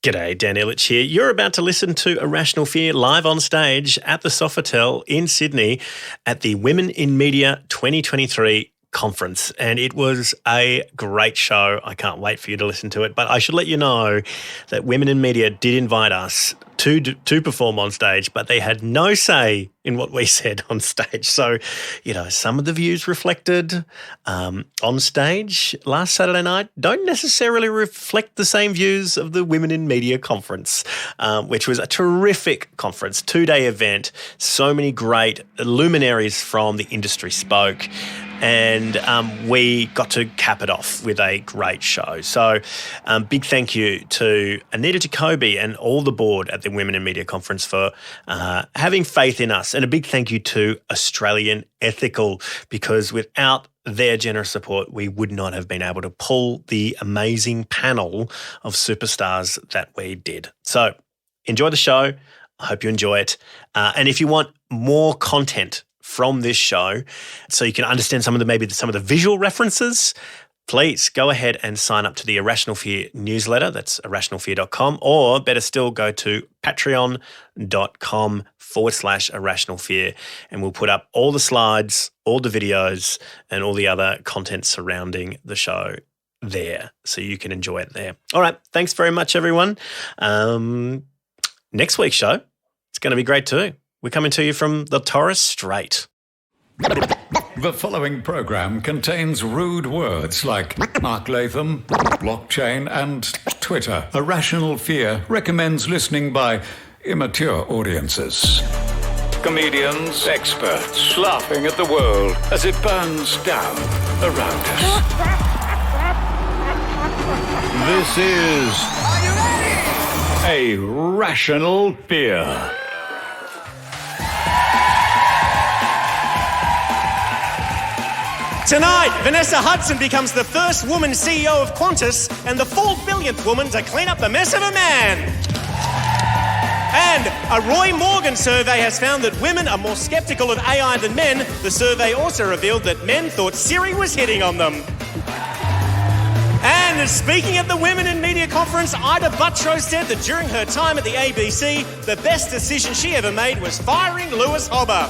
G'day, Dan Ilic here. You're about to listen to Irrational Fear live on stage at the Sofitel in Sydney at the Women in Media 2023 conference. And it was a great show. I can't wait for you to listen to it. But I should let you know that Women in Media did invite us to perform on stage, but they had no say in what we said on stage. So, some of the views reflected on stage last Saturday night don't necessarily reflect the same views of the Women in Media conference, which was a terrific conference, 2-day event. So many great luminaries from the industry spoke. And we got to cap it off with a great show. So big thank you to Anita Jacoby and all the board at the Women in Media Conference for having faith in us. And a big thank you to Australian Ethical, because without their generous support, we would not have been able to pull the amazing panel of superstars that we did. So enjoy the show. I hope you enjoy it. And if you want more content from this show, so you can understand some of the visual references, please go ahead and sign up to the Irrational Fear newsletter. That's irrationalfear.com, or better still, go to patreon.com/Irrational Fear, and we'll put up all the slides, all the videos, and all the other content surrounding the show there, so you can enjoy it there. All right, thanks very much, everyone. Next week's show, it's going to be great too. We're coming to you from the Torres Strait. The following program contains rude words like Mark Latham, blockchain, and Twitter. Irrational Fear recommends listening by immature audiences. Comedians, experts, laughing at the world as it burns down around us. This is a Rational Fear. Tonight, Vanessa Hudson becomes the first woman CEO of Qantas and the 4 billionth woman to clean up the mess of a man. And a Roy Morgan survey has found that women are more sceptical of AI than men. The survey also revealed that men thought Siri was hitting on them. And speaking at the Women in Media Conference, Ida Buttrose said that during her time at the ABC, the best decision she ever made was firing Lewis Hobber.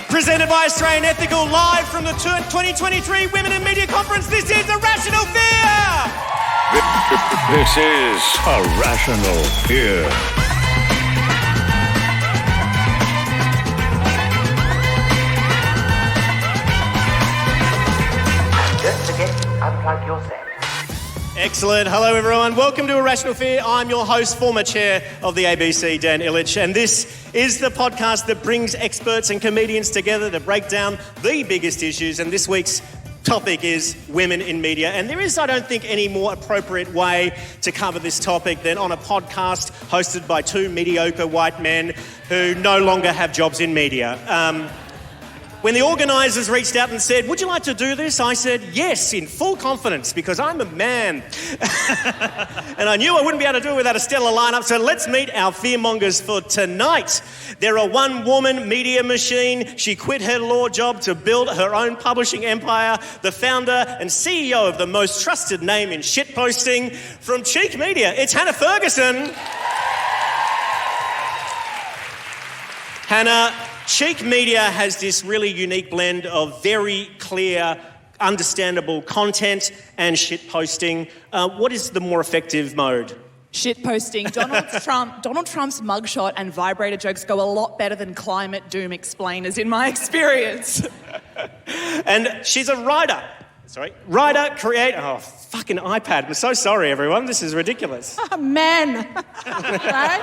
Presented by Australian Ethical, live from the 2023 Women in Media Conference, this is Irrational Fear! This is Irrational Fear. Don't forget to unplug your set. Excellent. Hello, everyone. Welcome to Irrational Fear. I'm your host, former chair of the ABC, Dan Ilic, and this is the podcast that brings experts and comedians together to break down the biggest issues. And this week's topic is women in media. And there is, I don't think, any more appropriate way to cover this topic than on a podcast hosted by two mediocre white men who no longer have jobs in media. When the organisers reached out and said, would you like to do this? I said, yes, in full confidence, because I'm a man. And I knew I wouldn't be able to do it without a stellar lineup, so let's meet our fearmongers for tonight. They're a one-woman media machine. She quit her law job to build her own publishing empire. The founder and CEO of the most trusted name in shitposting. From Cheek Media, it's Hannah Ferguson. Hannah, Cheek Media has this really unique blend of very clear, understandable content and shitposting. What is the more effective mode? Shitposting. Donald Trump's mugshot and vibrator jokes go a lot better than climate doom explainers, in my experience. And she's a writer. Writer, creator. Oh, fucking iPad. I'm so sorry, everyone. This is ridiculous. Men. Right?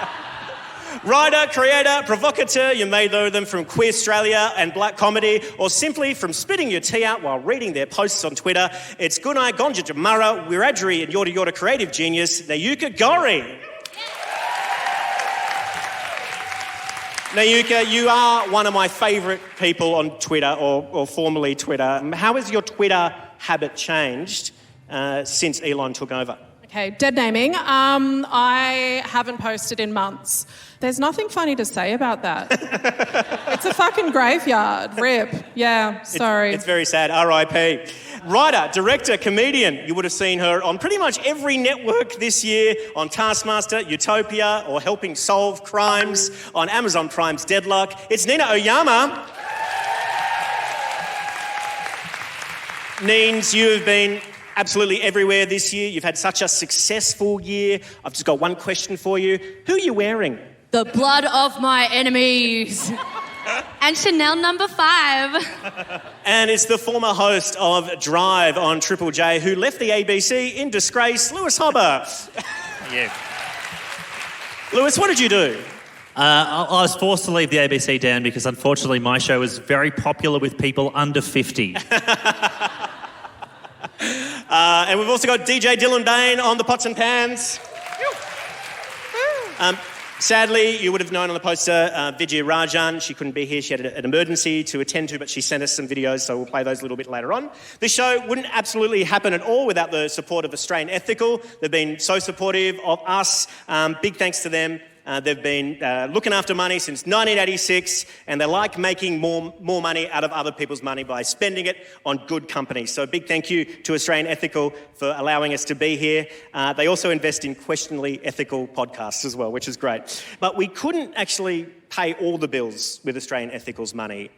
Writer, creator, provocateur, you may know them from Queer Australia and Black Comedy, or simply from spitting your tea out while reading their posts on Twitter. It's Gunai Gonja Jamara, Wiradjuri and Yorta Yorta creative genius, Nayuka Gori. Nayuka, you are one of my favourite people on Twitter, or formerly Twitter. How has your Twitter habit changed since Elon took over? Okay, dead naming. I haven't posted in months. There's nothing funny to say about that. It's a fucking graveyard. RIP. Yeah, sorry. It's very sad. R.I.P. Writer, director, comedian. You would have seen her on pretty much every network this year, on Taskmaster, Utopia, or helping solve crimes on Amazon Prime's Deadlock. It's Nina Oyama. Neens, you have been absolutely everywhere this year. You've had such a successful year. I've just got one question for you. Who are you wearing? The blood of my enemies. And Chanel number 5. And it's the former host of Drive on Triple J who left the ABC in disgrace, Lewis Hobber. Yeah. Lewis, what did you do? I was forced to leave the ABC, Dan, because unfortunately my show is very popular with people under 50. And we've also got DJ Dylan Bain on the pots and pans. Sadly, you would have known on the poster, Vijay Rajan. She couldn't be here. She had an emergency to attend to, but she sent us some videos, so we'll play those a little bit later on. This show wouldn't absolutely happen at all without the support of Australian Ethical. They've been so supportive of us. Big thanks to them. They've been looking after money since 1986, and they like making more money out of other people's money by spending it on good companies. So a big thank you to Australian Ethical for allowing us to be here. They also invest in questionably ethical podcasts as well, which is great. But we couldn't actually pay all the bills with Australian Ethical's money.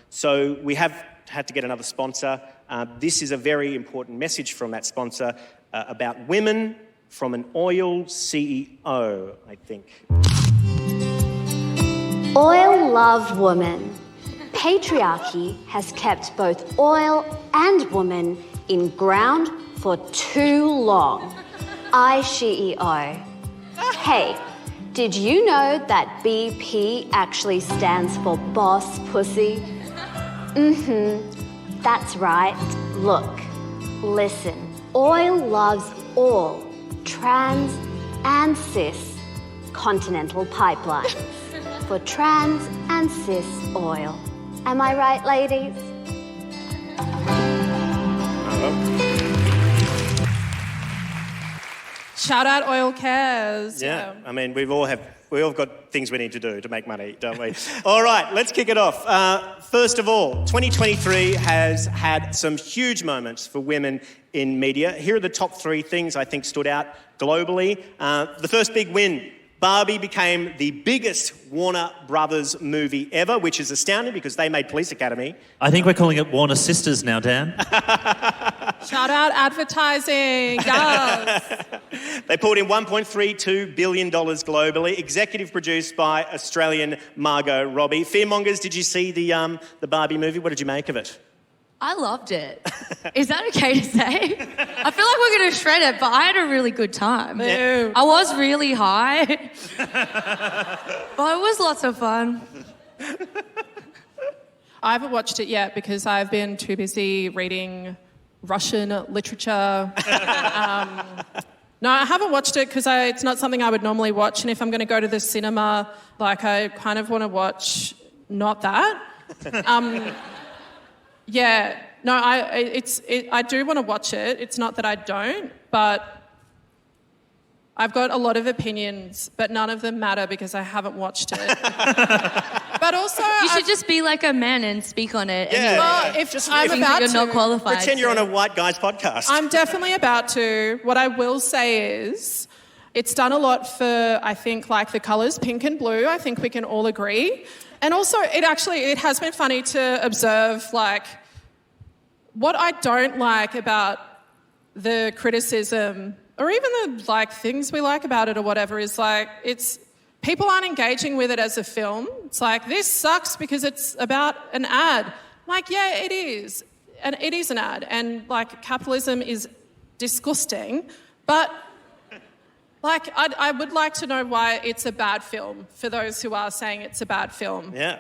So we have had to get another sponsor. This is a very important message from that sponsor about women from an oil CEO, I think. Oil love woman. Patriarchy has kept both oil and woman in ground for too long. ICEO. Hey, did you know that BP actually stands for boss pussy? That's right. Look, listen. Oil loves all trans and cis continental pipelines for trans and cis oil. Am I right, ladies? Shout out Oil Cares. Yeah, I mean, we've all got things we need to do to make money, don't we? All right, let's kick it off. First of all, 2023 has had some huge moments for women in media. Here are the top 3 things I think stood out globally. The first big win. Barbie became the biggest Warner Brothers movie ever, which is astounding because they made Police Academy. I think we're calling it Warner Sisters now, Dan. Shout out advertising, yes. They pulled in $1.32 billion globally, executive produced by Australian Margot Robbie. Fearmongers, did you see the Barbie movie? What did you make of it? I loved it. Is that okay to say? I feel like we're going to shred it, but I had a really good time. Yeah. I was really high, but it was lots of fun. I haven't watched it yet because I've been too busy reading Russian literature. No, I haven't watched it because it's not something I would normally watch. And if I'm going to go to the cinema, I kind of want to watch not that. Yeah, no, I do want to watch it. It's not that I don't, but I've got a lot of opinions, but none of them matter because I haven't watched it. But also, you should just be like a man and speak on it. Yeah. Well, if I'm about you're to, not qualified. Pretend you're on a white guy's podcast. I'm definitely about to. What I will say is, it's done a lot for, I think, the colours pink and blue. I think we can all agree. And also, it has been funny to observe, what I don't like about the criticism, or even the, things we like about it or whatever, is, it's people aren't engaging with it as a film. It's this sucks because it's about an ad. Yeah, it is. And it is an ad. And, capitalism is disgusting. But... I would like to know why it's a bad film for those who are saying it's a bad film. Yeah.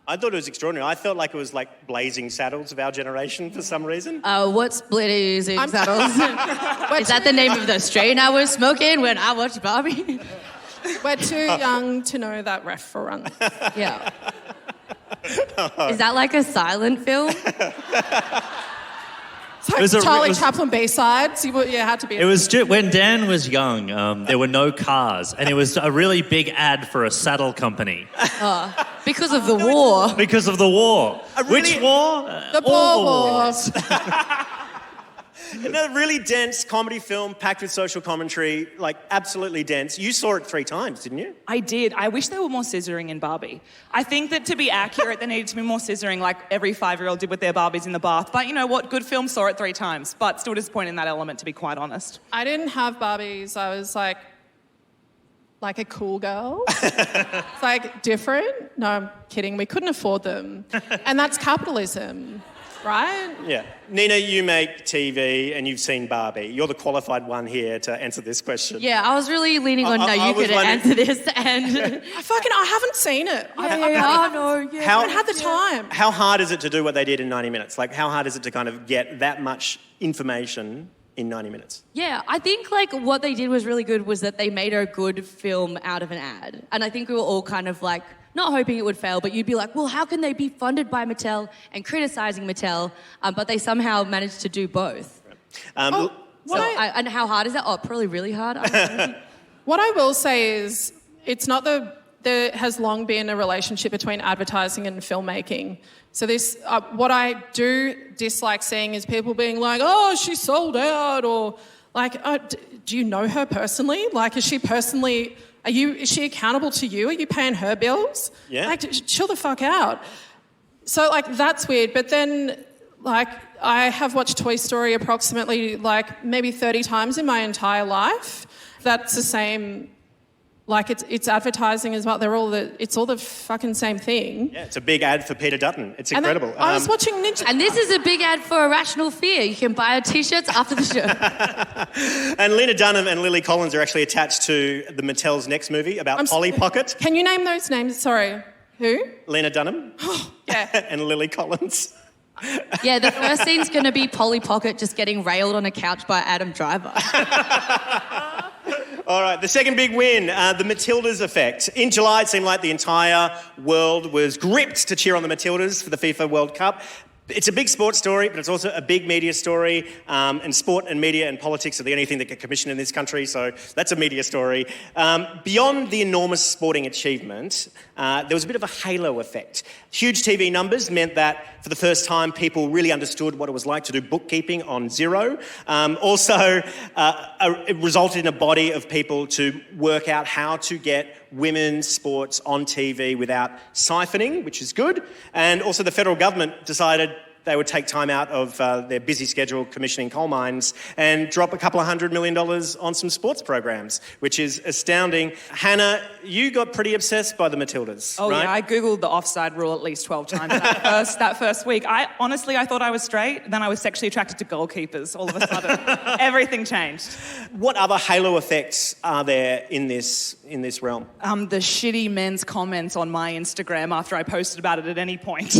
I thought it was extraordinary. I felt like it was Blazing Saddles of our generation for some reason. What's Blazing Saddles? Is that the name of the strain I was smoking when I watched Barbie? We're too young to know that reference. Yeah. Is that a silent film? It's like It was a- Charlie it was- Chaplin B-sides. You had to be. It was when Dan was young, there were no cars, and it was a really big ad for a saddle company Because of the war. because of the war. Which war? The All Boer War. wars. Another really dense comedy film packed with social commentary, like absolutely dense. You saw it 3 times, didn't you? I did. I wish there were more scissoring in Barbie. I think that to be accurate, there needed to be more scissoring like every 5-year-old did with their Barbies in the bath. But you know what? Good film, saw it 3 times. But still disappointed in that element, to be quite honest. I didn't have Barbies. I was like a cool girl. It's like different. No, I'm kidding. We couldn't afford them. And that's capitalism, right? Yeah. Nina, you make TV and you've seen Barbie. You're the qualified one here to answer this question. Yeah, I was really leaning on I you was could wondering- answer this, and I haven't seen it. I How, haven't had the time. How hard is it to do what they did in 90 minutes? Like, how hard is it to kind of get that much information in 90 minutes? yeah, I think like what they did was really good was that they made a good film out of an ad, and I think we were all kind of like not hoping it would fail, but you'd be like, well, how can they be funded by Mattel and criticising Mattel, but they somehow managed to do both. Um, And how hard is that? Oh, probably really hard. I don't know. What I will say is it's not there has long been a relationship between advertising and filmmaking. So this, what I do dislike seeing is people being like, oh, she sold out, or like, do you know her personally? Like, is she accountable to you? Are you paying her bills? Yeah. Like, chill the fuck out. So like, that's weird. But then like, I have watched Toy Story approximately like maybe 30 times in my entire life. That's the same. Like it's advertising as well. It's all the fucking same thing. Yeah, it's a big ad for Peter Dutton. It's And then incredible. I was watching Ninja. And this is a big ad for Irrational Fear. You can buy our t-shirts after the show. And Lena Dunham and Lily Collins are actually attached to the Mattel's next movie about Polly Pocket. Can you name those names? Sorry. Who? Lena Dunham Yeah. and Lily Collins. Yeah, the first scene's going to be Polly Pocket just getting railed on a couch by Adam Driver. All right, the second big win, the Matildas effect. In July, it seemed like the entire world was gripped to cheer on the Matildas for the FIFA World Cup. It's a big sports story, but it's also a big media story. And sport and media and politics are the only thing that get commissioned in this country, so that's a media story. Beyond the enormous sporting achievement, there was a bit of a halo effect. Huge TV numbers meant that for the first time, people really understood what it was like to do bookkeeping on Xero. It resulted in a body of people to work out how to get women's sports on TV without siphoning, which is good. And also the federal government decided they would take time out of their busy schedule commissioning coal mines and drop a couple of $100 million on some sports programs, which is astounding. Hannah, you got pretty obsessed by the Matildas, Oh, right? yeah, I Googled the offside rule at least 12 times that first week. I thought I was straight. Then I was sexually attracted to goalkeepers all of a sudden. Everything changed. What other halo effects are there in this realm? The shitty men's comments on my Instagram after I posted about it at any point.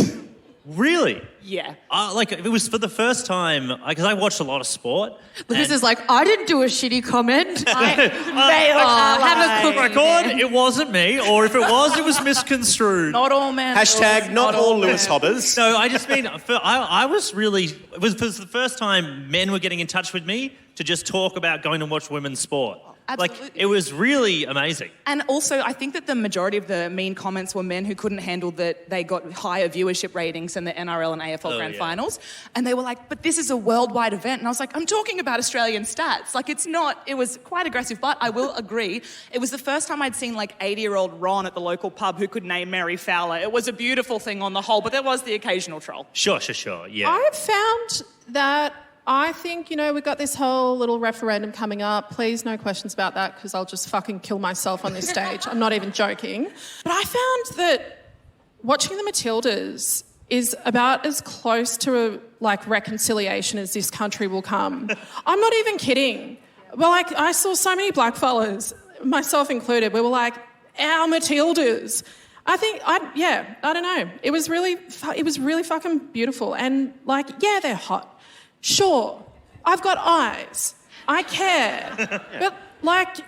Really? Yeah. It was for the first time, because I watched a lot of sport. Lucas is like, I didn't do a shitty comment. Have a cookie. Record, it wasn't me, or if it was misconstrued. Not all men. Hashtag not all Lewis Hobbers. No, I just mean, I was really, it was the first time men were getting in touch with me to just talk about going to watch women's sport. Absolutely. Like, it was really amazing. And also, I think that the majority of the mean comments were men who couldn't handle that they got higher viewership ratings than the NRL and AFL Grand Finals. And they were like, but this is a worldwide event. And I was like, I'm talking about Australian stats. Like, it was quite aggressive, but I will agree. It was the first time I'd seen like 80-year-old Ron at the local pub who could name Mary Fowler. It was a beautiful thing on the whole, but there was the occasional troll. Sure, yeah. I've found that I think, we've got this whole little referendum coming up. Please, no questions about that, because I'll just fucking kill myself on this stage. I'm not even joking. But I found that watching the Matildas is about as close to reconciliation as this country will come. I'm not even kidding. Well, I saw so many blackfellas, myself included, we were like, our Matildas. I don't know. It was really fucking beautiful. And they're hot. Sure, I've got eyes. I care. But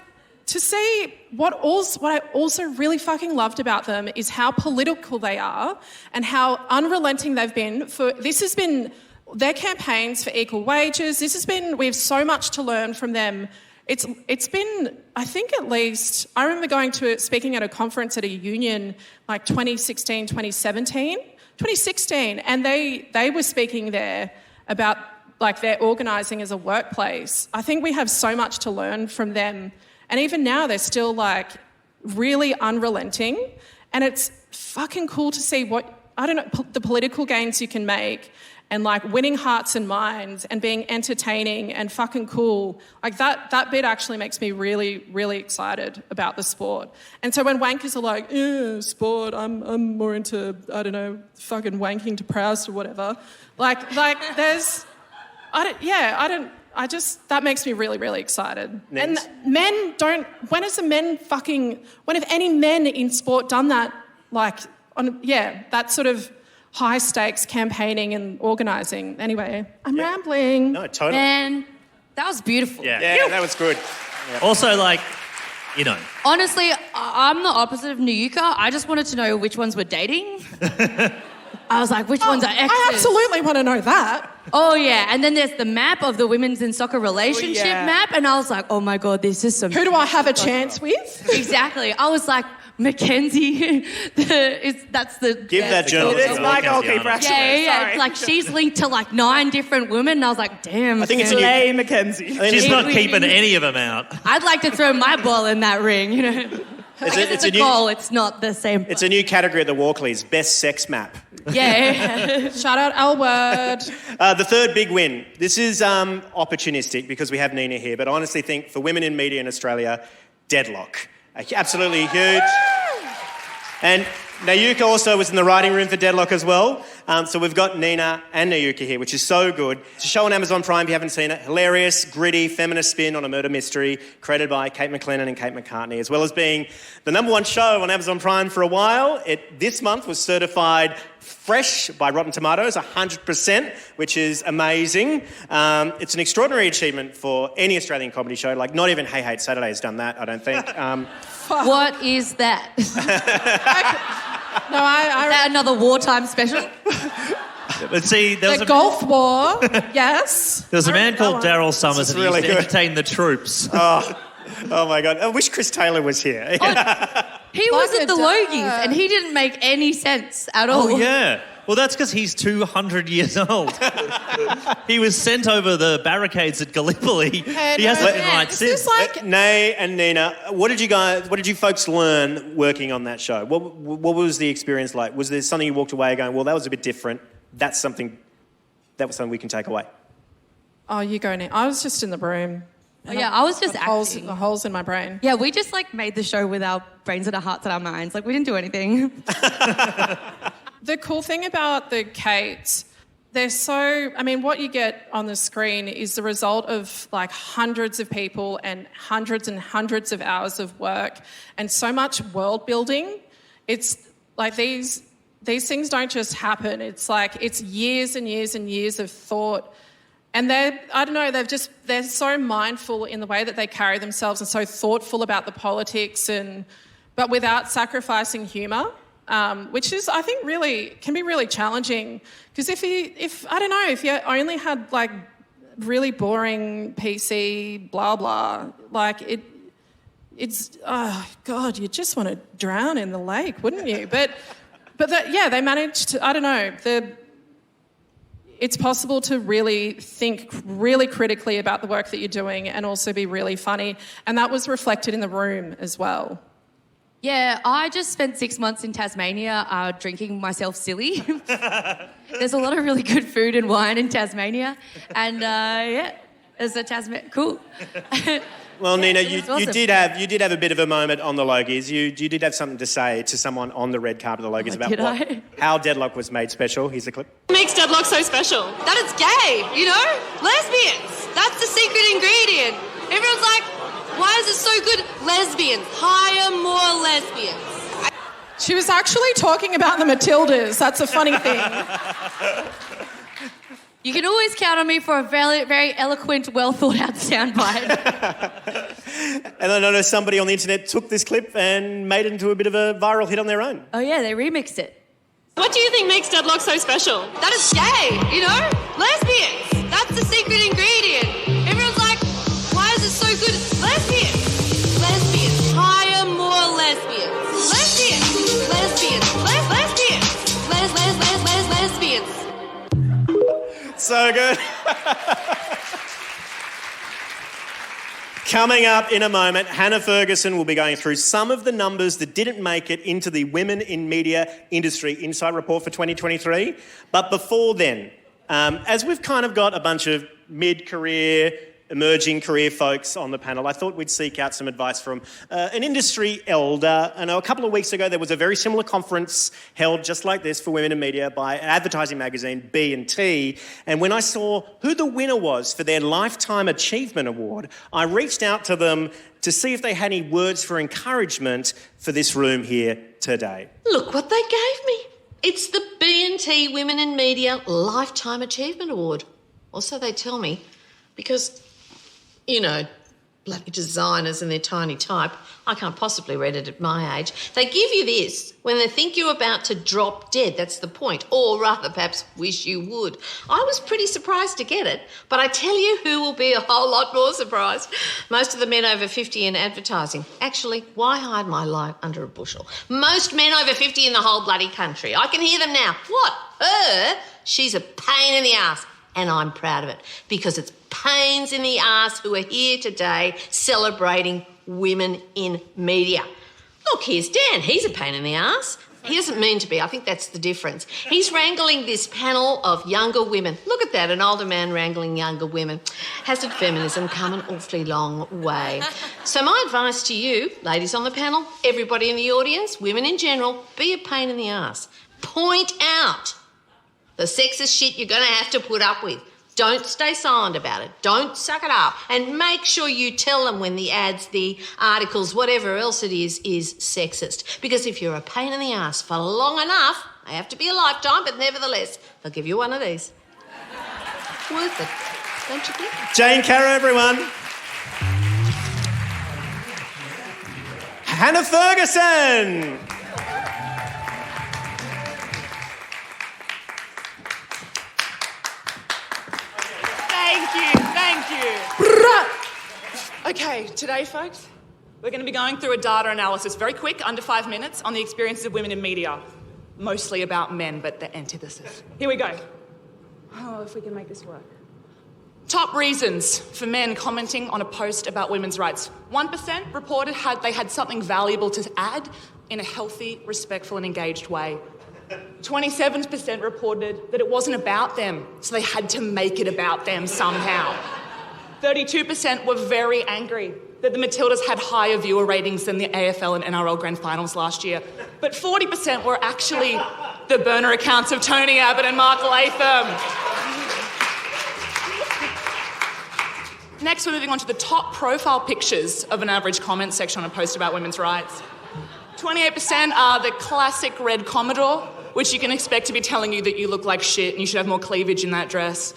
to see what I also really fucking loved about them is how political they are and how unrelenting they've been. This has been their campaigns for equal wages. We have so much to learn from them. It's been, I think at least, I remember speaking at a conference at a union like 2016, 2016, and they were speaking there about like their organising as a workplace. I think we have so much to learn from them. And even now they're still like really unrelenting. And it's fucking cool to see the political gains you can make and like winning hearts and minds and being entertaining and fucking cool. Like that bit actually makes me really, really excited about the sport. And so when wankers are like, sport, I'm more into, I don't know, fucking wanking to Proust or whatever. That makes me really, really excited. Next. And when have any men in sport done that? That sort of high stakes campaigning and organising. Anyway, I'm rambling. No, totally. Man, that was beautiful. Yeah, that was good. Yeah. Also, Honestly, I'm the opposite of Nayuka. I just wanted to know which ones were dating. I was like, which ones are exes? I absolutely want to know that. Oh, yeah. And then there's the map of the women's in soccer relationship map. And I was like, oh, my God, this is some... Who do I have a chance with? Exactly. I was like, Mackenzie. That's the... Give that journalist. It's my goalkeeper, actually. Yeah. It's like she's linked to like 9 different women. And I was like, damn. I think it's Slay Mackenzie. she's not keeping any of them out. I'd like to throw my ball in that ring, you know. It's a goal. It's not the same. It's a new category at the Walkleys, best sex map. Yeah. Shout out L Word. The third big win. This is opportunistic because we have Nina here, but I honestly think for women in media in Australia, Deadlock. Absolutely huge. And Nayuka also was in the writing room for Deadlock as well. So we've got Nina and Nayuka here, which is so good. It's a show on Amazon Prime if you haven't seen it. Hilarious, gritty, feminist spin on a murder mystery created by Kate McLennan and Kate McCartney, as well as being the #1 show on Amazon Prime for a while. This month was certified fresh by Rotten Tomatoes, 100%, which is amazing. It's an extraordinary achievement for any Australian comedy show. Like, not even Hey Hate Saturday has done that, I don't think. What is that? Is that another wartime special? But see, there was The Gulf War, yes. There was a man called Daryl Summers and he really used to good. entertain the troops. Oh my God. I wish Chris Taylor was here. He was at the Logies and he didn't make any sense at all. Oh, yeah. Well, that's because he's 200 years old. He was sent over the barricades at Gallipoli. He hasn't been right since. Nay and Nina, what did you folks learn working on that show? What was the experience like? Was there something you walked away going, well, that was a bit different. That was something we can take away? Oh, you go, Nina. I was just in the room. Oh, yeah, I was just acting. The holes in my brain. Yeah, we just made the show with our brains and our hearts and our minds. We didn't do anything. The cool thing about the Kates, what you get on the screen is the result of hundreds of people and hundreds of hours of work and so much world building. It's like these things don't just happen. It's years and years and years of thought. And they're so mindful in the way that they carry themselves and so thoughtful about the politics but without sacrificing humour. Which is, I think, can be really challenging because if you only had really boring PC blah blah, it's God, you just want to drown in the lake, wouldn't you? But they managed to. It's possible to really think really critically about the work that you're doing and also be really funny, and that was reflected in the room as well. Yeah, I just spent 6 months in Tasmania drinking myself silly. There's a lot of really good food and wine in Tasmania. And, there's a Tasmania... Cool. Well, Nina, you did have a bit of a moment on the Logies. You did have something to say to someone on the red carpet of the Logies about how Deadlock was made special. Here's the clip. What makes Deadlock so special? That it's gay, lesbians. That's the secret ingredient. Everyone's like, why is it so good? Lesbians. Hire more lesbians. She was actually talking about the Matildas. That's a funny thing. You can always count on me for a very, very eloquent, well-thought-out soundbite. And I know somebody on the internet took this clip and made it into a bit of a viral hit on their own. Oh, yeah, they remixed it. What do you think makes deadlock so special? That it's gay, you know? Lesbians. That's the secret ingredient. Everyone's like, why is it so good? Lesbians. Lesbians. Hire more lesbians. Lesbians. Lesbians. Lesbians. So good. Coming up in a moment, Hannah Ferguson will be going through some of the numbers that didn't make it into the Women in Media Industry Insight Report for 2023. But before then, as we've kind of got a bunch of mid-career, emerging career folks on the panel, I thought we'd seek out some advice from an industry elder. I know a couple of weeks ago there was a very similar conference held just like this for women in media by advertising magazine B&T, and when I saw who the winner was for their Lifetime Achievement Award, I reached out to them to see if they had any words for encouragement for this room here today. Look what they gave me. It's the B&T Women in Media Lifetime Achievement Award. Or so they tell me, because, you know, bloody designers and their tiny type, I can't possibly read it at my age. They give you this when they think you're about to drop dead. That's the point. Or rather, perhaps wish you would. I was pretty surprised to get it, but I tell you who will be a whole lot more surprised. Most of the men over 50 in advertising. Actually, why hide my light under a bushel? Most men over 50 in the whole bloody country. I can hear them now. What? Her? She's a pain in the ass. And I'm proud of it, because it's pains in the arse who are here today celebrating women in media. Look, here's Dan. He's a pain in the arse. He doesn't mean to be. I think that's the difference. He's wrangling this panel of younger women. Look at that, an older man wrangling younger women. Hasn't feminism come an awfully long way? So my advice to you, ladies on the panel, everybody in the audience, women in general, be a pain in the arse. Point out the sexist shit you're going to have to put up with. Don't stay silent about it. Don't suck it up. And make sure you tell them when the ads, the articles, whatever else it is sexist. Because if you're a pain in the ass for long enough, they have to be a lifetime, but nevertheless, they'll give you one of these. Worth it, don't you think? Jane Caro, everyone. Hannah Ferguson. Thank you. Okay, today, folks, we're going to be going through a data analysis, very quick, under 5 minutes, on the experiences of women in media. Mostly about men, but the antithesis. Here we go. Oh, if we can make this work. Top reasons for men commenting on a post about women's rights. 1% reported they had something valuable to add in a healthy, respectful and engaged way. 27% reported that it wasn't about them, so they had to make it about them somehow. 32% were very angry that the Matildas had higher viewer ratings than the AFL and NRL Grand Finals last year. But 40% were actually the burner accounts of Tony Abbott and Mark Latham. Next, we're moving on to the top profile pictures of an average comment section on a post about women's rights. 28% are the classic red Commodore, which you can expect to be telling you that you look like shit and you should have more cleavage in that dress.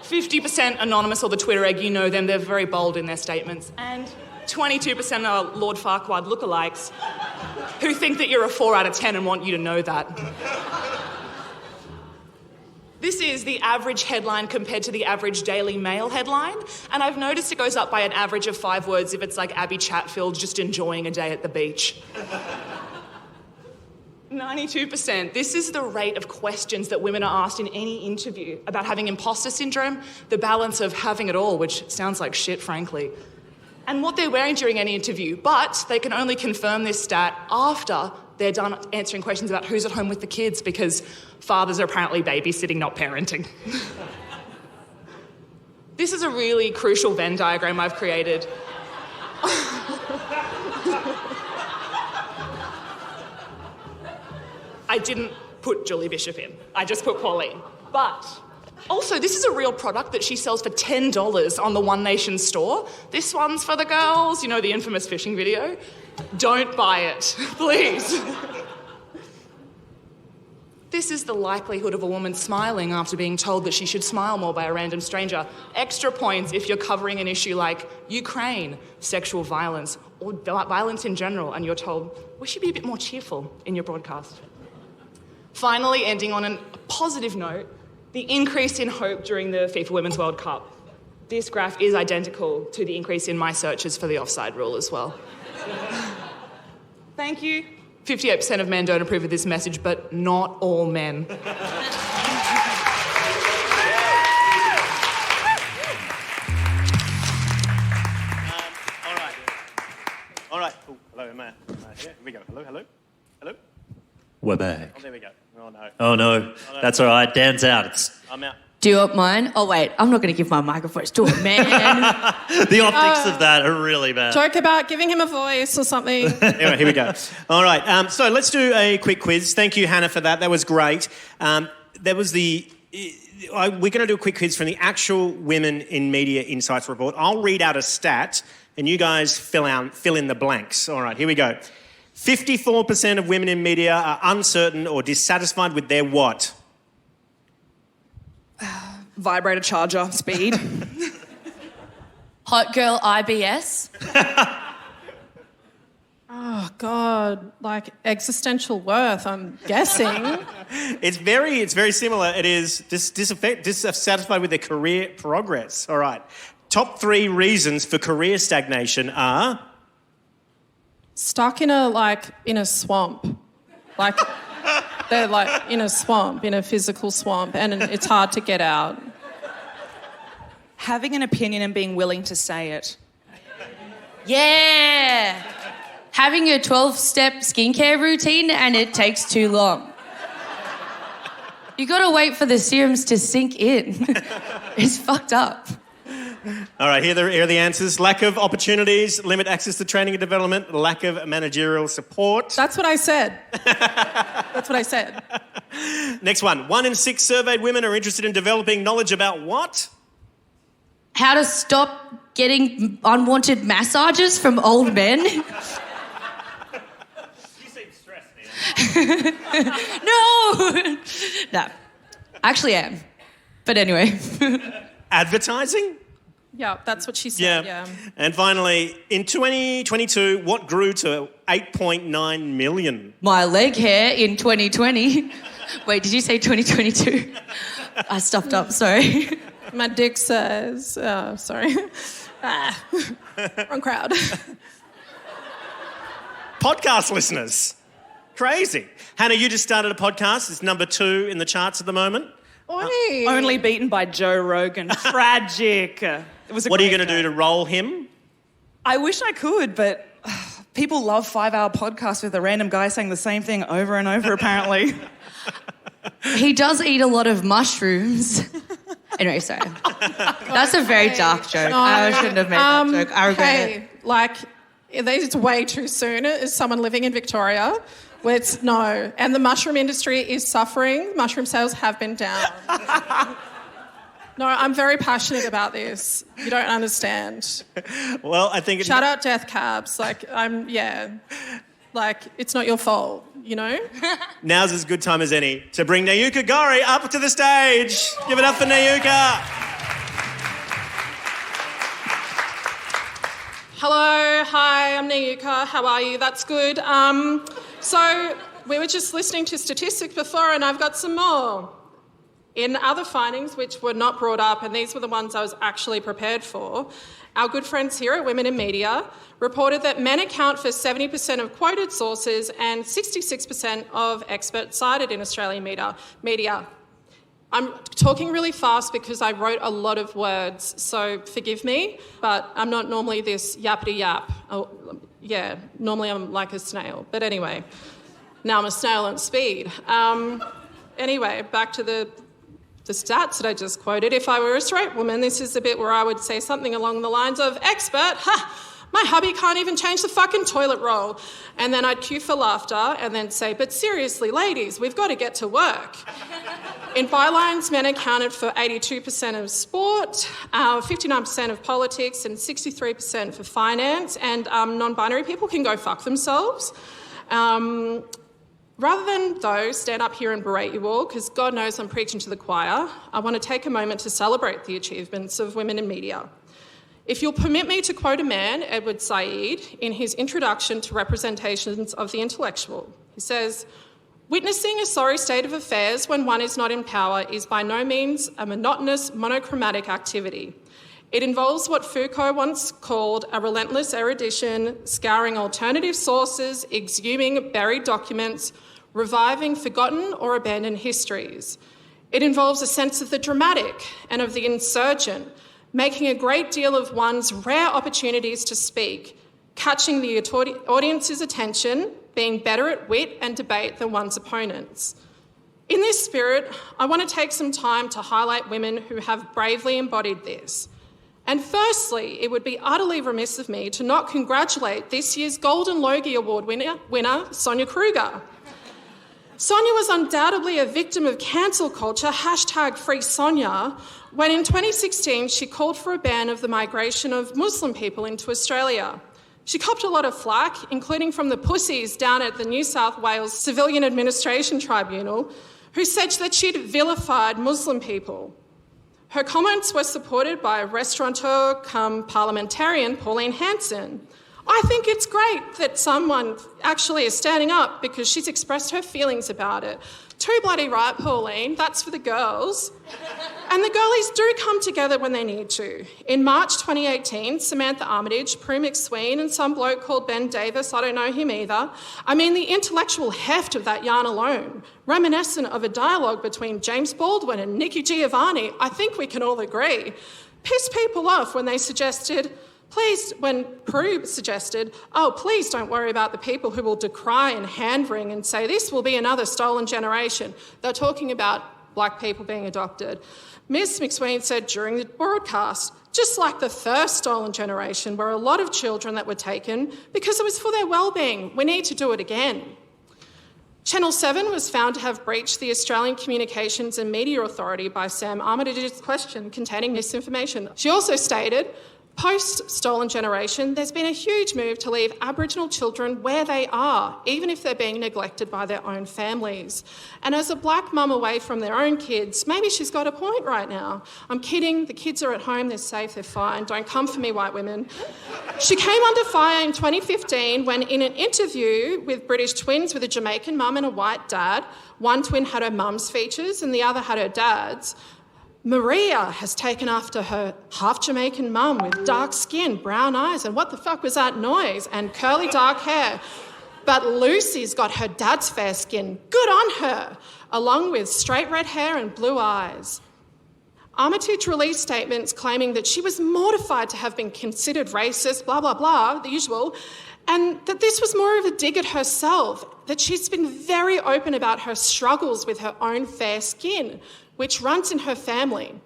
50% anonymous or the Twitter egg, you know them, they're very bold in their statements. And 22% are Lord Farquaad lookalikes who think that you're a 4 out of 10 and want you to know that. This is the average headline compared to the average Daily Mail headline, and I've noticed it goes up by an average of 5 words if it's like Abby Chatfield just enjoying a day at the beach. 92%. This is the rate of questions that women are asked in any interview about having imposter syndrome, the balance of having it all, which sounds like shit, frankly, and what they're wearing during any interview, but they can only confirm this stat after they're done answering questions about who's at home with the kids, because fathers are apparently babysitting, not parenting. This is a really crucial Venn diagram I've created. I didn't put Julie Bishop in. I just put Pauline. But also, this is a real product that she sells for $10 on the One Nation store. This one's for the girls, you know, the infamous fishing video. Don't buy it, please. This is the likelihood of a woman smiling after being told that she should smile more by a random stranger. Extra points if you're covering an issue like Ukraine, sexual violence, or violence in general, and you're told, we should be a bit more cheerful in your broadcast. Finally, ending on a positive note, the increase in hope during the FIFA Women's World Cup. This graph is identical to the increase in my searches for the offside rule as well. Thank you. 58% of men don't approve of this message, but not all men. All right. Oh, hello, am I? Yeah, here we go. Hello. We're back. Oh, there we go. Oh, no. Oh, no. That's all right. Dan's out. I'm out. Do you want mine? Oh, wait, I'm not going to give my microphone to a man. The optics of that are really bad. Joke about giving him a voice or something. Anyway, here we go. All right, so let's do a quick quiz. Thank you, Hannah, for that. That was great. We're going to do a quick quiz from the actual Women in Media Insights report. I'll read out a stat, and you guys fill in the blanks. All right, here we go. 54% of women in media are uncertain or dissatisfied with their what? Vibrator charger speed. Hot girl IBS. Oh, God. Like existential worth, I'm guessing. It's very similar. It is dissatisfied with their career progress. All right. Top 3 reasons for career stagnation are... Stuck in a swamp. Like, they're like in a swamp, in a physical swamp, and it's hard to get out. Having an opinion and being willing to say it. Yeah. Having a 12-step skincare routine and it takes too long. You got to wait for the serums to sink in. It's fucked up. All right, here are the answers. Lack of opportunities, limit access to training and development, lack of managerial support. That's what I said. That's what I said. Next one. 1 in 6 surveyed women are interested in developing knowledge about what? How to stop getting unwanted massages from old men. You seem stressed, Neil. No. No. Actually, I am. But anyway. Advertising? Yeah, that's what she said, yeah. And finally, in 2022, what grew to 8.9 million? My leg hair in 2020. Wait, did you say 2022? I stuffed up, sorry. My dick says... sorry. Wrong crowd. Podcast listeners. Crazy. Hannah, you just started a podcast. It's number 2 in the charts at the moment. Only beaten by Joe Rogan. Tragic. What are you going to do to roll him? I wish I could, but people love 5-hour podcasts with a random guy saying the same thing over and over, apparently. He does eat a lot of mushrooms. Anyway, sorry. That's a very dark joke. No, I shouldn't have made that joke. I regret it. Like, it's way too soon as someone living in Victoria. No. And the mushroom industry is suffering. Mushroom sales have been down. No, I'm very passionate about this. You don't understand. Well, I think... Shout out Death Cabs. It's not your fault, you know? Now's as good time as any to bring Nayuka Gori up to the stage. Give it up for Nayuka. Hello, hi, I'm Nayuka. How are you? That's good. So we were just listening to statistics before and I've got some more. In other findings which were not brought up, and these were the ones I was actually prepared for, our good friends here at Women in Media reported that men account for 70% of quoted sources and 66% of experts cited in Australian media. I'm talking really fast because I wrote a lot of words, so forgive me, but I'm not normally this yappity yap. Oh, yeah, normally I'm like a snail. But anyway, now I'm a snail on speed. Anyway, back to the stats that I just quoted. If I were a straight woman, this is the bit where I would say something along the lines of, expert, my hubby can't even change the fucking toilet roll. And then I'd cue for laughter and then say, but seriously, ladies, we've got to get to work. In bylines, men accounted for 82% of sport, 59% of politics and 63% for finance, and non-binary people can go fuck themselves. Rather than, though, stand up here and berate you all, because God knows I'm preaching to the choir, I want to take a moment to celebrate the achievements of women in media. If you'll permit me to quote a man, Edward Said, in his introduction to Representations of the Intellectual, he says, Witnessing a sorry state of affairs when one is not in power is by no means a monotonous, monochromatic activity. It involves what Foucault once called a relentless erudition, scouring alternative sources, exhuming buried documents, reviving forgotten or abandoned histories. It involves a sense of the dramatic and of the insurgent, making a great deal of one's rare opportunities to speak, catching the audience's attention, being better at wit and debate than one's opponents. In this spirit, I want to take some time to highlight women who have bravely embodied this. And firstly, it would be utterly remiss of me to not congratulate this year's Golden Logie Award winner, Sonia Kruger. Sonia was undoubtedly a victim of cancel culture, #FreeSonia, when in 2016 she called for a ban of the migration of Muslim people into Australia. She copped a lot of flack, including from the pussies down at the New South Wales Civilian Administration Tribunal, who said that she'd vilified Muslim people. Her comments were supported by restaurateur cum parliamentarian Pauline Hanson. I think it's great that someone actually is standing up because she's expressed her feelings about it. Too bloody right, Pauline, that's for the girls. And the girlies do come together when they need to. In March 2018, Samantha Armytage, Prue McSween and some bloke called Ben Davis, I don't know him either. I mean, the intellectual heft of that yarn alone, reminiscent of a dialogue between James Baldwin and Nikki Giovanni, I think we can all agree, pissed people off when they suggested, when Prue suggested, please don't worry about the people who will decry and hand-wring and say this will be another stolen generation. They're talking about black people being adopted. Ms McSween said during the broadcast, just like the first stolen generation were a lot of children that were taken because it was for their well-being. We need to do it again. Channel 7 was found to have breached the Australian Communications and Media Authority by Sam Armytage's question containing misinformation. She also stated, post-stolen generation, there's been a huge move to leave Aboriginal children where they are, even if they're being neglected by their own families. And as a black mum away from their own kids, maybe she's got a point right now. I'm kidding, the kids are at home, they're safe, they're fine, don't come for me, white women. She came under fire in 2015 when in an interview with British twins with a Jamaican mum and a white dad, one twin had her mum's features and the other had her dad's, Maria has taken after her half-Jamaican mum with dark skin, brown eyes, and what the fuck was that noise? And curly dark hair. But Lucy's got her dad's fair skin. Good on her, along with straight red hair and blue eyes. Armytage released statements claiming that she was mortified to have been considered racist, blah, blah, blah, the usual, and that this was more of a dig at herself, that she's been very open about her struggles with her own fair skin, which runs in her family.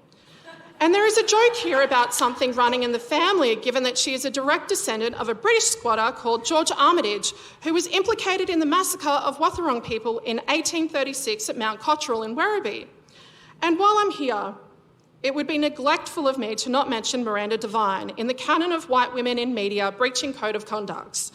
And there is a joke here about something running in the family, given that she is a direct descendant of a British squatter called George Armytage, who was implicated in the massacre of Wathaurong people in 1836 at Mount Cotterill in Werribee. And while I'm here, it would be neglectful of me to not mention Miranda Devine in the canon of white women in media breaching code of conducts.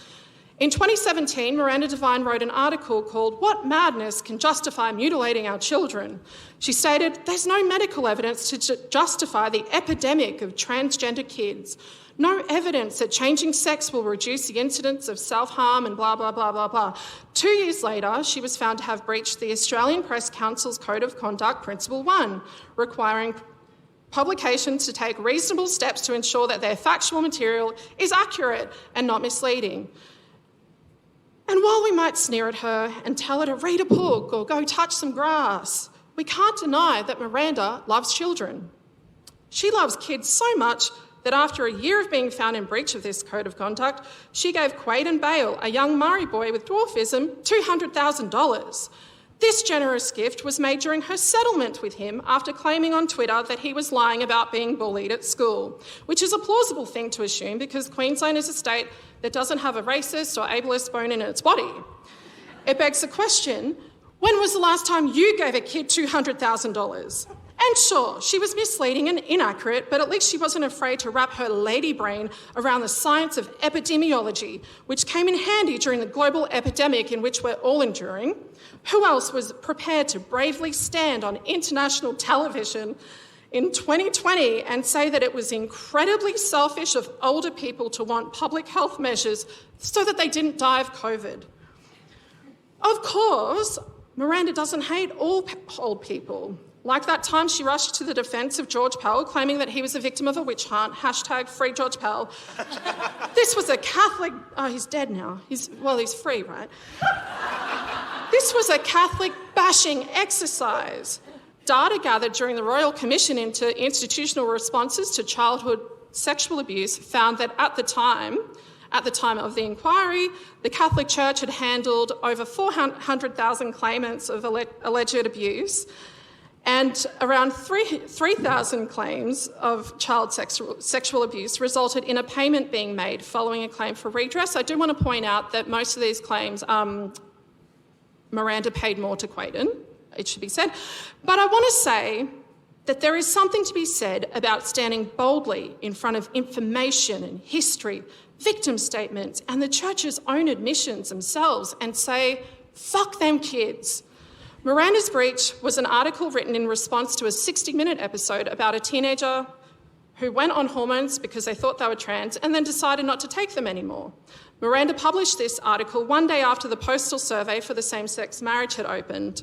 In 2017, Miranda Devine wrote an article called "What Madness Can Justify Mutilating Our Children?" She stated, there's no medical evidence to justify the epidemic of transgender kids. No evidence that changing sex will reduce the incidence of self-harm and blah, blah, blah, blah, blah. 2 years later, she was found to have breached the Australian Press Council's Code of Conduct Principle 1, requiring publications to take reasonable steps to ensure that their factual material is accurate and not misleading. And while we might sneer at her and tell her to read a book or go touch some grass, we can't deny that Miranda loves children. She loves kids so much that after a year of being found in breach of this code of conduct, she gave Quaden Bale, a young Murray boy with dwarfism, $200,000. This generous gift was made during her settlement with him after claiming on Twitter that he was lying about being bullied at school, which is a plausible thing to assume because Queensland is a state that doesn't have a racist or ableist bone in its body. It begs the question, when was the last time you gave a kid $200,000? And sure, she was misleading and inaccurate, but at least she wasn't afraid to wrap her lady brain around the science of epidemiology, which came in handy during the global epidemic in which we're all enduring. Who else was prepared to bravely stand on international television in 2020 and say that it was incredibly selfish of older people to want public health measures so that they didn't die of COVID? Of course, Miranda doesn't hate all old people. Like that time she rushed to the defence of George Pell, claiming that he was a victim of a witch hunt, #free George Pell. This was a Catholic... Oh, he's dead now. He's free, right? This was a Catholic bashing exercise. Data gathered during the Royal Commission into institutional responses to childhood sexual abuse found that at the time of the inquiry, the Catholic Church had handled over 400,000 claimants of alleged abuse, and around 3,000 claims of child sexual abuse resulted in a payment being made following a claim for redress. I do want to point out that most of these claims, Miranda paid more to Quayden, it should be said. But I want to say that there is something to be said about standing boldly in front of information and history, victim statements, and the church's own admissions themselves and say, fuck them kids. Miranda's Breach was an article written in response to a 60-minute episode about a teenager who went on hormones because they thought they were trans and then decided not to take them anymore. Miranda published this article one day after the postal survey for the same-sex marriage had opened.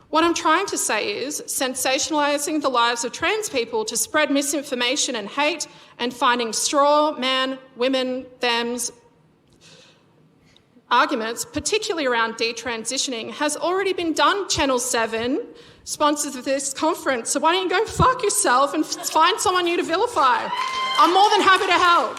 What I'm trying to say is sensationalising the lives of trans people to spread misinformation and hate and finding straw, man, women, thems, arguments, particularly around detransitioning, has already been done, Channel 7, sponsors of this conference. So why don't you go fuck yourself and find someone new to vilify? I'm more than happy to help.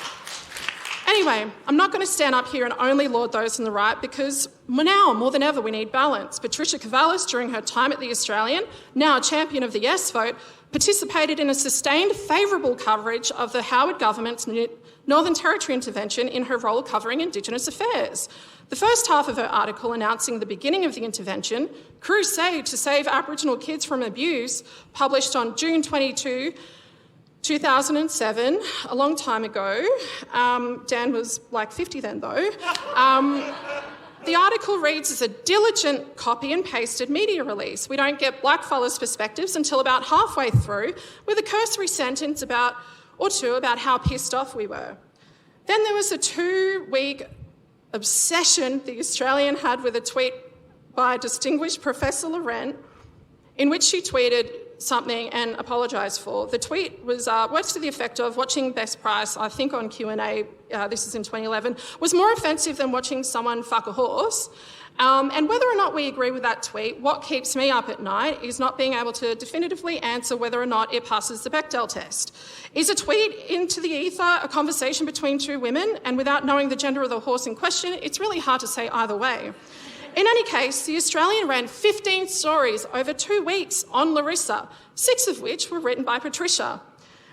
Anyway, I'm not going to stand up here and only laud those on the right because now, more than ever, we need balance. Patricia Cavallis, during her time at The Australian, now a champion of the yes vote, participated in a sustained favourable coverage of the Howard government's Northern Territory intervention in her role covering Indigenous affairs. The first half of her article announcing the beginning of the intervention, Crusade to Save Aboriginal Kids from Abuse, published on June 22, 2007, a long time ago. Dan was like 50 then, though. The article reads as a diligent copy and pasted media release. We don't get blackfellas' perspectives until about halfway through, with a cursory sentence or two about how pissed off we were. Then there was a 2-week obsession The Australian had with a tweet by distinguished Professor Laurent, in which she tweeted something and apologised for. The tweet was words to the effect of watching Best Price, I think on Q&A, this is in 2011, was more offensive than watching someone fuck a horse. And whether or not we agree with that tweet, what keeps me up at night is not being able to definitively answer whether or not it passes the Bechdel test. Is a tweet into the ether a conversation between two women? And without knowing the gender of the horse in question, it's really hard to say either way. In any case, The Australian ran 15 stories over 2 weeks on Larissa, 6 of which were written by Patricia.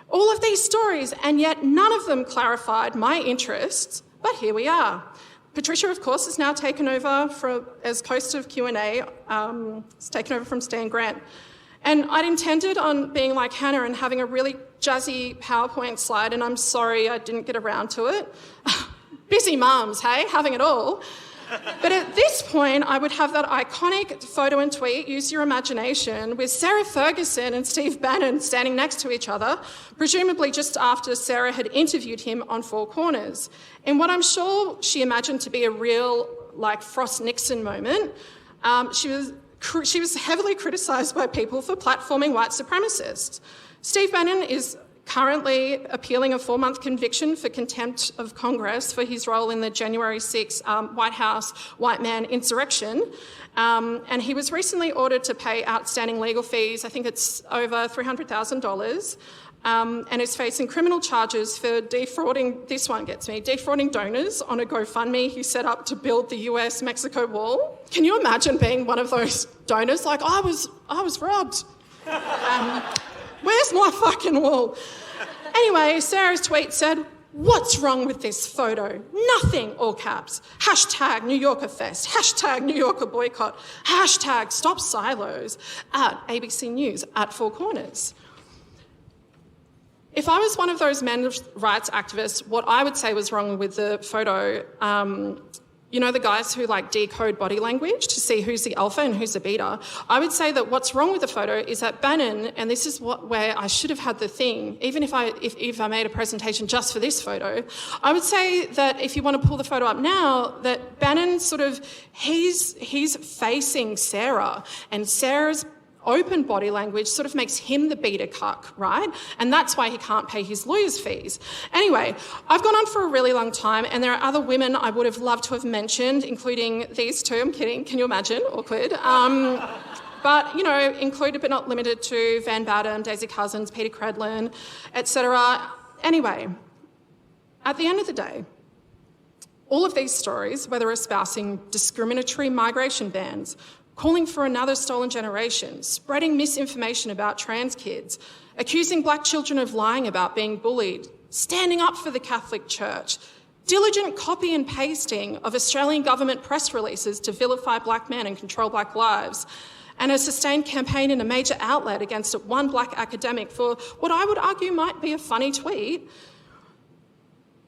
All of these stories, and yet none of them clarified my interests, but here we are. Patricia, of course, has now taken over as host of Q&A. It's taken over from Stan Grant. And I'd intended on being like Hannah and having a really jazzy PowerPoint slide, and I'm sorry I didn't get around to it. Busy mums, hey, having it all. But at this point, I would have that iconic photo and tweet, use your imagination, with Sarah Ferguson and Steve Bannon standing next to each other, presumably just after Sarah had interviewed him on Four Corners. In what I'm sure she imagined to be a real, Frost-Nixon moment, she was heavily criticised by people for platforming white supremacists. Steve Bannon is currently appealing a 4-month conviction for contempt of Congress for his role in the January 6 White House white man insurrection. And he was recently ordered to pay outstanding legal fees. I think it's over $300,000. And is facing criminal charges for defrauding, this one gets me, defrauding donors on a GoFundMe he set up to build the US-Mexico wall. Can you imagine being one of those donors? Like, I was robbed. Where's my fucking wall? Anyway, Sarah's tweet said, "What's wrong with this photo? Nothing," all caps. # New Yorker Fest. # New Yorker boycott. # stop silos. At ABC News. At Four Corners. If I was one of those men's rights activists, what I would say was wrong with the photo you know, the guys who like decode body language to see who's the alpha and who's the beta. I would say that what's wrong with the photo is that Bannon, and this is where I should have had the thing, even if I made a presentation just for this photo, I would say that if you want to pull the photo up now, that Bannon sort of, he's facing Sarah, and Sarah's open body language sort of makes him the beta cuck, right? And that's why he can't pay his lawyer's fees. Anyway, I've gone on for a really long time, and there are other women I would have loved to have mentioned, including these two. I'm kidding. Can you imagine? Awkward. But, you know, included but not limited to Van Batten, Daisy Cousins, Peter Credlin, etc. Anyway, at the end of the day, all of these stories, whether espousing discriminatory migration bans, calling for another stolen generation, spreading misinformation about trans kids, accusing black children of lying about being bullied, standing up for the Catholic Church, diligent copy and pasting of Australian government press releases to vilify black men and control black lives, and a sustained campaign in a major outlet against one black academic for what I would argue might be a funny tweet.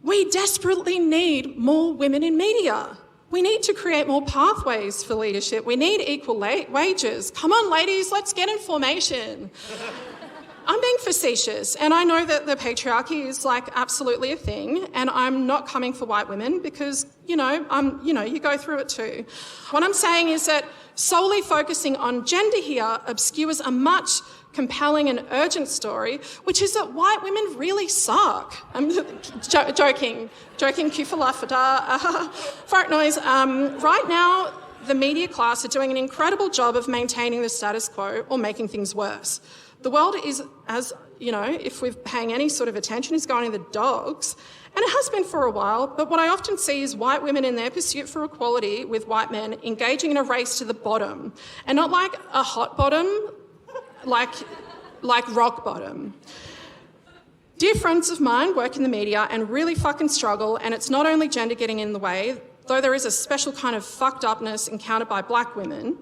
We desperately need more women in media. We need to create more pathways for leadership. We need equal wages. Come on, ladies, let's get in formation. I'm being facetious, and I know that the patriarchy is like absolutely a thing, and I'm not coming for white women because, you go through it too. What I'm saying is that solely focusing on gender here obscures a much compelling and urgent story, which is that white women really suck. I'm joking, kufalafada, fart noise. Right now, the media class are doing an incredible job of maintaining the status quo or making things worse. The world is, as you know, if we're paying any sort of attention, is going in the dogs. And it has been for a while, but what I often see is white women in their pursuit for equality with white men engaging in a race to the bottom. And not like a hot bottom, like rock bottom. Dear friends of mine work in the media and really fucking struggle, and it's not only gender getting in the way, though there is a special kind of fucked upness encountered by black women.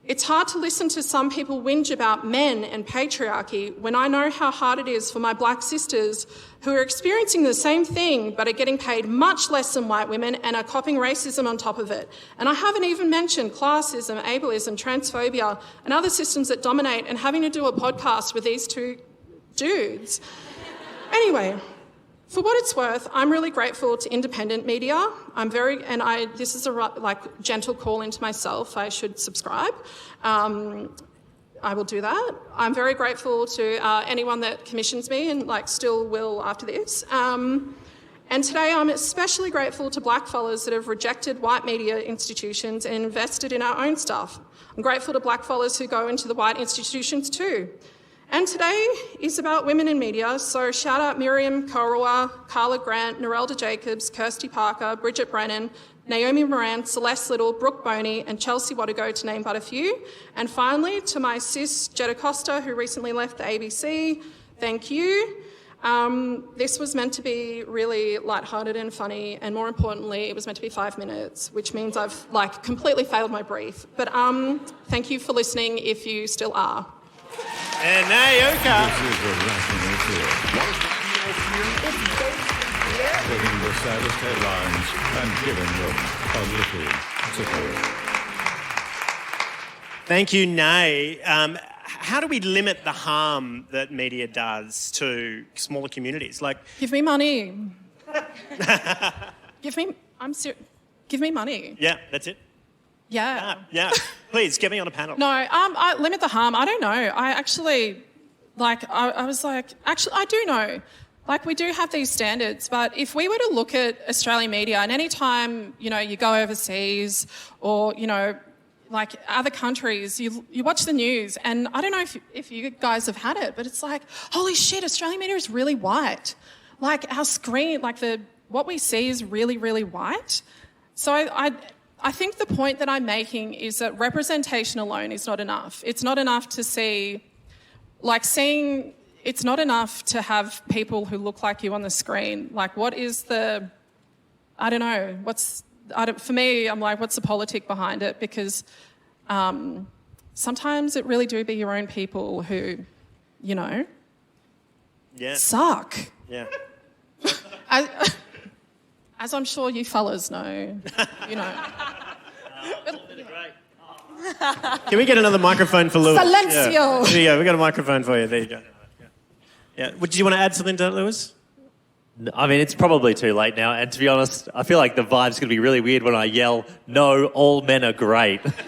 It's hard to listen to some people whinge about men and patriarchy when I know how hard it is for my black sisters who are experiencing the same thing but are getting paid much less than white women and are copying racism on top of it. And I haven't even mentioned classism, ableism, transphobia and other systems that dominate, and having to do a podcast with these two dudes. Anyway, for what it's worth, I'm really grateful to independent media. This is a gentle call into myself. I should subscribe. I will do that. I'm very grateful to anyone that commissions me and still will after this. And today I'm especially grateful to black fellas that have rejected white media institutions and invested in our own stuff. I'm grateful to black fellas who go into the white institutions too. And today is about women in media, so shout out Miriam Korua, Carla Grant, Narelda Jacobs, Kirsty Parker, Bridget Brennan, Naomi Moran, Celeste Little, Brooke Boney and Chelsea Wadago, to name but a few. And finally, to my sis, Jetta Costa, who recently left the ABC, thank you. This was meant to be really lighthearted and funny, and more importantly, it was meant to be 5 minutes, which means I've completely failed my brief. But thank you for listening if you still are. And Nayoka. This is a Rational Fear. Taking the saddest headlines and giving them a little tickle. Thank you, Nay. How do we limit the harm that media does to smaller communities? Give me money. Give me money. Yeah, that's it. Yeah. Yeah. Please, get me on a panel. No, I limit the harm. I don't know. I actually, I was actually, I do know. We do have these standards, but if we were to look at Australian media, and any time, you go overseas or, other countries, you watch the news, and I don't know if you guys have had it, but it's holy shit, Australian media is really white. Our screen, what we see is really, really white. So I think the point that I'm making is that representation alone is not enough. It's not enough to see, it's not enough to have people who look like you on the screen. What is the, I don't know, for me, I'm what's the politic behind it? Because sometimes it really do be your own people who, suck. Yeah. as I'm sure you fellas know, you know. Can we get another microphone for Lewis? Silencio. Yeah. There you go. We got a microphone for you. There you go. Yeah. Did you want to add something to that, Lewis? I mean, it's probably too late now, and to be honest, I feel like the vibe's going to be really weird when I yell, "No, all men are great." But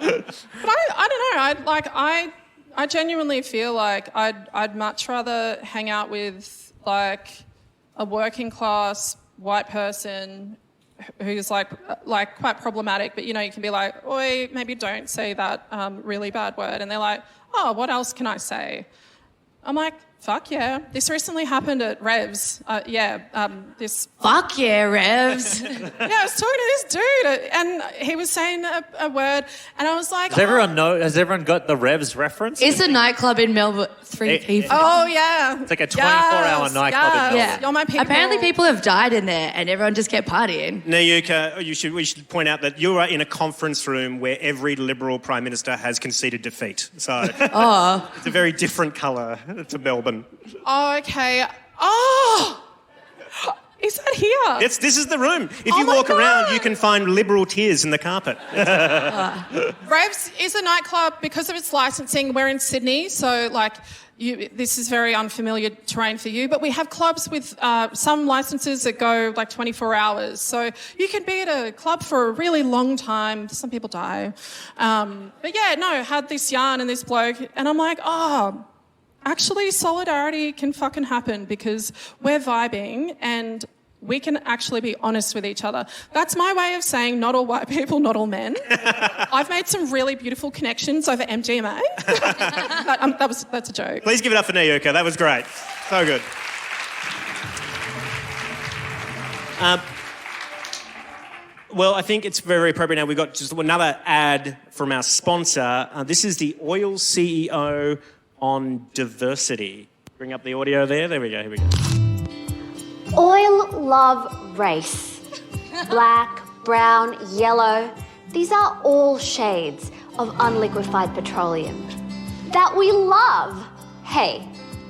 I don't know. I genuinely feel like I'd much rather hang out with like a working class white person who's like quite problematic, but you know, you can be like, "Oi, maybe don't say that really bad word," and they're like, "Oh, what else can I say?" I'm like, fuck yeah. This recently happened at Revs. Fuck yeah, Revs. Yeah, I was talking to this dude and he was saying a word and I was like... Has everyone got the Revs reference? It's a nightclub in Melbourne. 3 people. Oh, yeah. It's like a 24-hour nightclub in Melbourne. Yeah. You're my people. Apparently people have died in there and everyone just kept partying. Nayuka, we should point out that you are in a conference room where every Liberal Prime Minister has conceded defeat. So it's a very different colour to Melbourne. Oh, okay. Oh! Is that here? This is the room. If you walk around, you can find Liberal tears in the carpet. Revs is a nightclub because of its licensing. We're in Sydney, so this is very unfamiliar terrain for you, but we have clubs with some licenses that go like 24 hours. So you can be at a club for a really long time. Some people die. But yeah, no, had this yarn and this bloke, and I'm like, actually, solidarity can fucking happen because we're vibing and we can actually be honest with each other. That's my way of saying not all white people, not all men. I've made some really beautiful connections over MGMA. That's a joke. Please give it up for Nayuka. That was great. So good. Well, I think it's very, very appropriate now. We've got just another ad from our sponsor. This is the Oil CEO on diversity. Bring up the audio there. There we go. Here we go. Oil love race. Black, brown, yellow. These are all shades of unliquefied petroleum that we love. Hey,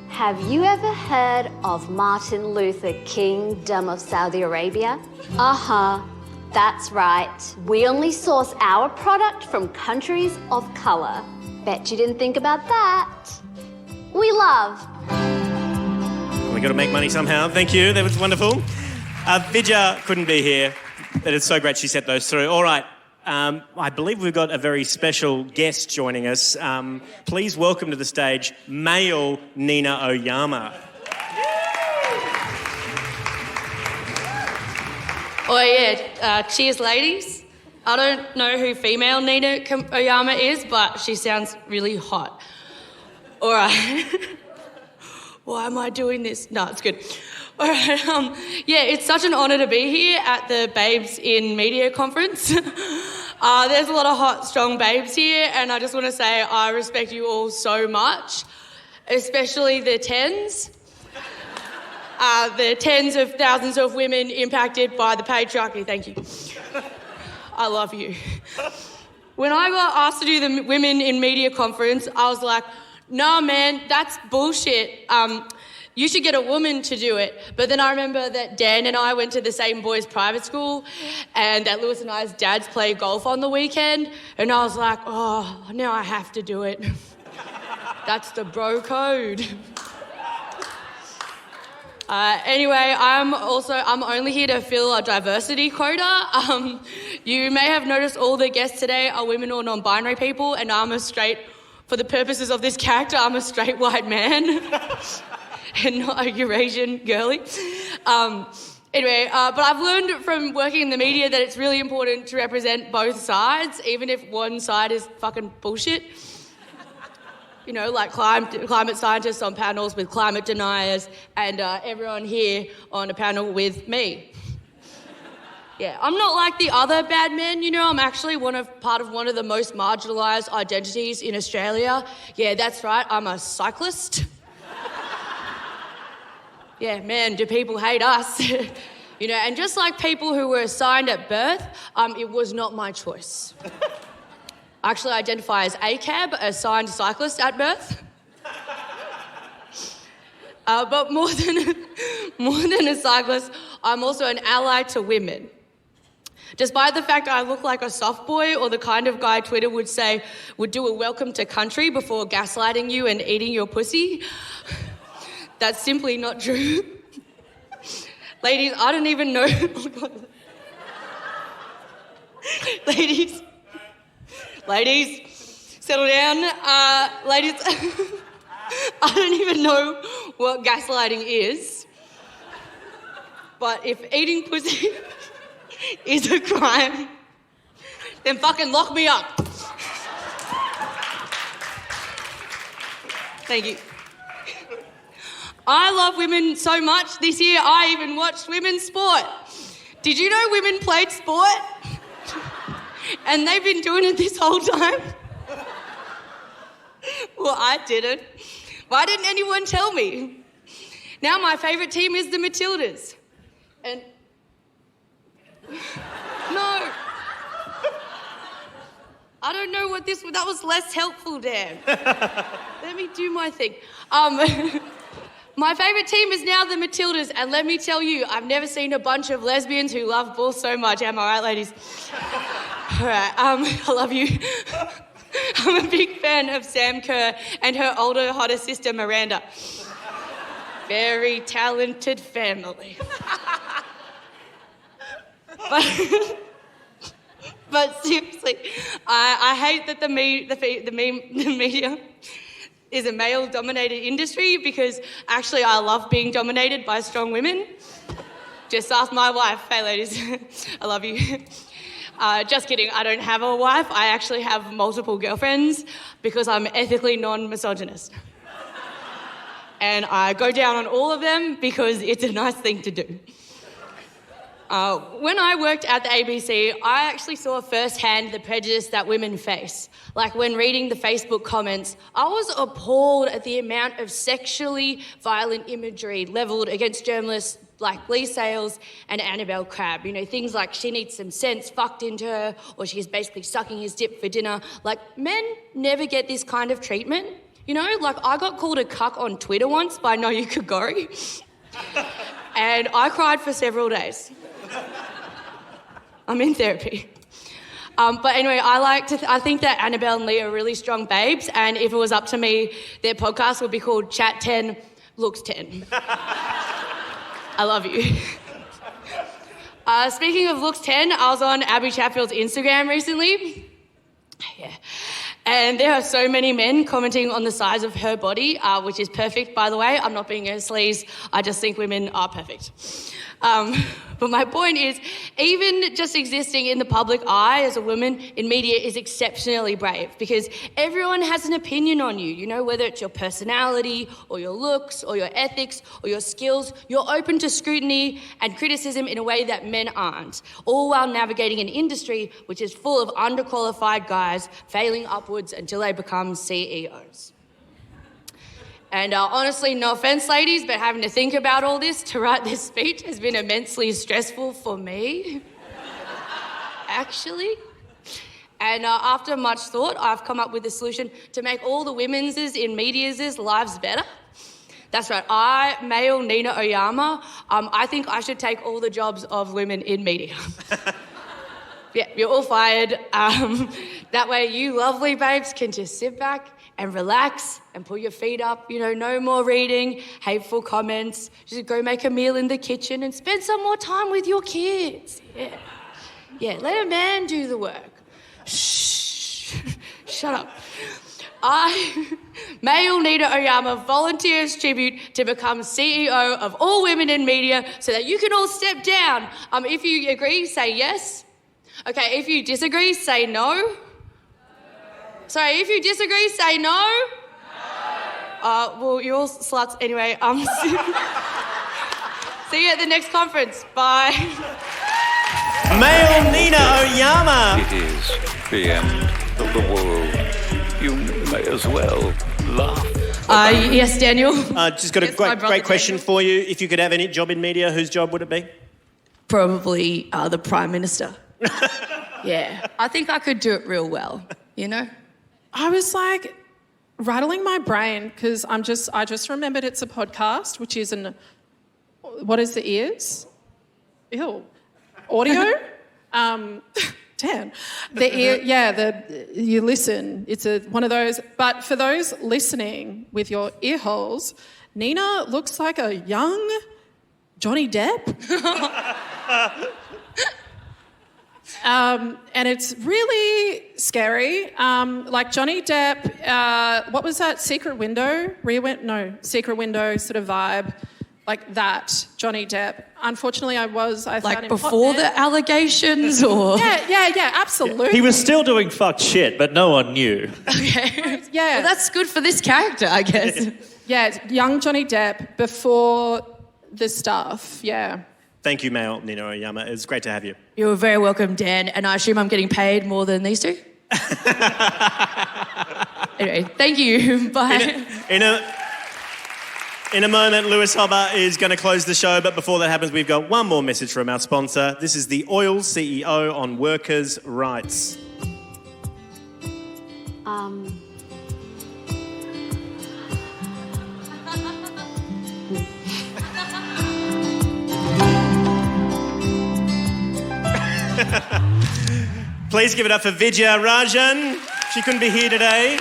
have you ever heard of Martin Luther Kingdom of Saudi Arabia? That's right. We only source our product from countries of colour. Bet you didn't think about that. We love. We got to make money somehow. Thank you. That was wonderful. Vidya couldn't be here, but it's so great she set those through. All right. I believe we've got a very special guest joining us. Please welcome to the stage male Nina Oyama. Oh yeah, cheers ladies. I don't know who female Nina Oyama is, but she sounds really hot. All right. Why am I doing this? No, it's good. All right. Yeah, it's such an honour to be here at the Babes in Media conference. There's a lot of hot, strong babes here, and I just want to say I respect you all so much, especially the tens. The tens of thousands of women impacted by the patriarchy. Thank you. I love you. When I got asked to do the Women in Media conference, I was like, nah, man, that's bullshit. You should get a woman to do it. But then I remember that Dan and I went to the same boys' private school and that Lewis and I's dads play golf on the weekend. And I was like, oh, now I have to do it. That's the bro code. Anyway, I'm only here to fill a diversity quota. You may have noticed all the guests today are women or non-binary people, and for the purposes of this character, I'm a straight white man and not a Eurasian girly. Anyway, but I've learned from working in the media that it's really important to represent both sides, even if one side is fucking bullshit. You know, like climate scientists on panels with climate deniers and everyone here on a panel with me. Yeah, I'm not like the other bad men, you know, I'm actually part of one of the most marginalised identities in Australia. Yeah, that's right, I'm a cyclist. Yeah, man, do people hate us? You know, and just like people who were assigned at birth, it was not my choice. I actually identify as ACAB, assigned cyclist at birth. But more than a cyclist, I'm also an ally to women. Despite the fact I look like a soft boy or the kind of guy Twitter would say would do a welcome to country before gaslighting you and eating your pussy, that's simply not true. Ladies, I don't even know... Ladies, settle down. Ladies, I don't even know what gaslighting is. But if eating pussy is a crime, then fucking lock me up. Thank you. I love women so much. This year I even watched women's sport. Did you know women played sport? And they've been doing it this whole time? Well, I didn't. Why didn't anyone tell me? Now my favourite team is the Matildas. And... No. I don't know what this... That was less helpful, Dan. Let me do my thing. My favourite team is now the Matildas, and let me tell you, I've never seen a bunch of lesbians who love ball so much. Am I right, ladies? All right, I love you. I'm a big fan of Sam Kerr and her older, hotter sister, Miranda. Very talented family. But seriously, I hate that the media is a male-dominated industry because actually I love being dominated by strong women. Just ask my wife. Hey, ladies, I love you. Just kidding, I don't have a wife. I actually have multiple girlfriends because I'm ethically non-misogynist. And I go down on all of them because it's a nice thing to do. When I worked at the ABC, I actually saw firsthand the prejudice that women face. Like when reading the Facebook comments, I was appalled at the amount of sexually violent imagery levelled against journalists like Lee Sales and Annabelle Crabb. You know, things like she needs some sense fucked into her, or she's basically sucking his dip for dinner. Like, men never get this kind of treatment. You know, like I got called a cuck on Twitter once by Noya Kagori. And I cried for several days. I'm in therapy. But anyway, I think that Annabelle and Lee are really strong babes, and if it was up to me, their podcast would be called Chat 10, Looks 10. I love you. Speaking of Looks 10, I was on Abby Chatfield's Instagram recently. Yeah. And there are so many men commenting on the size of her body, which is perfect, by the way. I'm not being a sleaze. I just think women are perfect. But my point is, even just existing in the public eye as a woman in media is exceptionally brave because everyone has an opinion on you, you know, whether it's your personality or your looks or your ethics or your skills, you're open to scrutiny and criticism in a way that men aren't, all while navigating an industry which is full of underqualified guys failing upwards until they become CEOs. And honestly, no offence, ladies, but having to think about all this to write this speech has been immensely stressful for me, actually. And after much thought, I've come up with a solution to make all the women's in media's lives better. That's right, I, male Nina Oyama, I think I should take all the jobs of women in media. Yeah, you're all fired. That way you lovely babes can just sit back and relax and pull your feet up, you know, no more reading, hateful comments, just go make a meal in the kitchen and spend some more time with your kids. Yeah, let a man do the work. Shh, shut up. I, male Nina Oyama, volunteers tribute to become CEO of all women in media so that you can all step down. If you agree, say yes. Okay, if you disagree, say no. Sorry, if you disagree, say no. Well, you're all sluts anyway. See you at the next conference. Bye. Male Nina Oyama. It is the end of the world. You may as well laugh. Yes, Daniel. Just got a great question for you. If you could have any job in media, whose job would it be? Probably the Prime Minister. Yeah, I think I could do it real well, you know? I was like, rattling my brain because I just remembered it's a podcast, which is what is the ears? Ew. Audio? Dan. The ear, you listen. It's one of those. But for those listening with your ear holes, Nina looks like a young Johnny Depp. And it's really scary. Like Johnny Depp, what was that? Secret Window? Secret Window sort of vibe. Like that, Johnny Depp. Unfortunately, I found him before the allegations or? Yeah, absolutely. He was still doing fucked shit, but no one knew. Okay. Yeah. Well, that's good for this character, I guess. Yeah, young Johnny Depp before the stuff, yeah. Thank you, Mail Nina Oyama. It's great to have you. You're very welcome, Dan, and I assume I'm getting paid more than these two? Anyway, thank you. Bye. In a moment, Lewis Hobba is going to close the show, but before that happens, we've got one more message from our sponsor. This is the Oil CEO on workers' rights. Please give it up for Vidya Rajan. She couldn't be here today.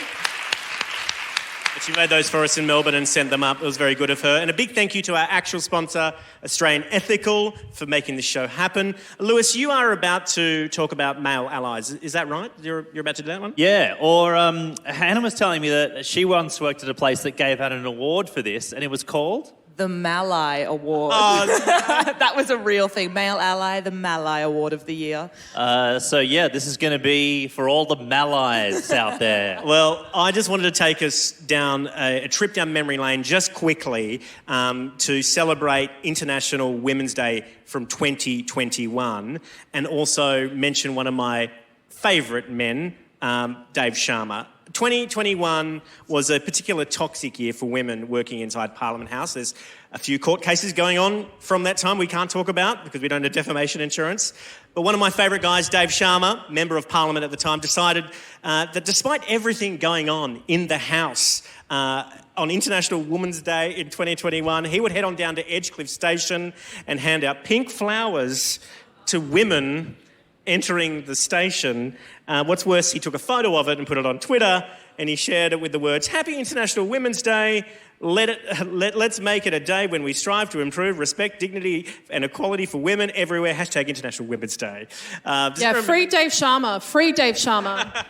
But she made those for us in Melbourne and sent them up. It was very good of her. And a big thank you to our actual sponsor, Australian Ethical, for making this show happen. Lewis, you are about to talk about male allies. Is that right? You're about to do that one? Yeah, or Hannah was telling me that she once worked at a place that gave out an award for this, and it was called? The Malai Award. That was a real thing. Male ally, the Malai Award of the year. This is going to be for all the Malais out there. Well, I just wanted to take us down a trip down memory lane just quickly to celebrate International Women's Day from 2021 and also mention one of my favourite men, Dave Sharma. 2021 was a particular toxic year for women working inside Parliament House. There's a few court cases going on from that time we can't talk about because we don't have defamation insurance. But one of my favourite guys, Dave Sharma, Member of Parliament at the time, decided that despite everything going on in the House on International Women's Day in 2021, he would head on down to Edgecliff Station and hand out pink flowers to women entering the station. What's worse, he took a photo of it and put it on Twitter and he shared it with the words, "Happy International Women's Day. Let's make it a day when we strive to improve respect, dignity and equality for women everywhere. # International Women's Day." Free Dave Sharma. Free Dave Sharma.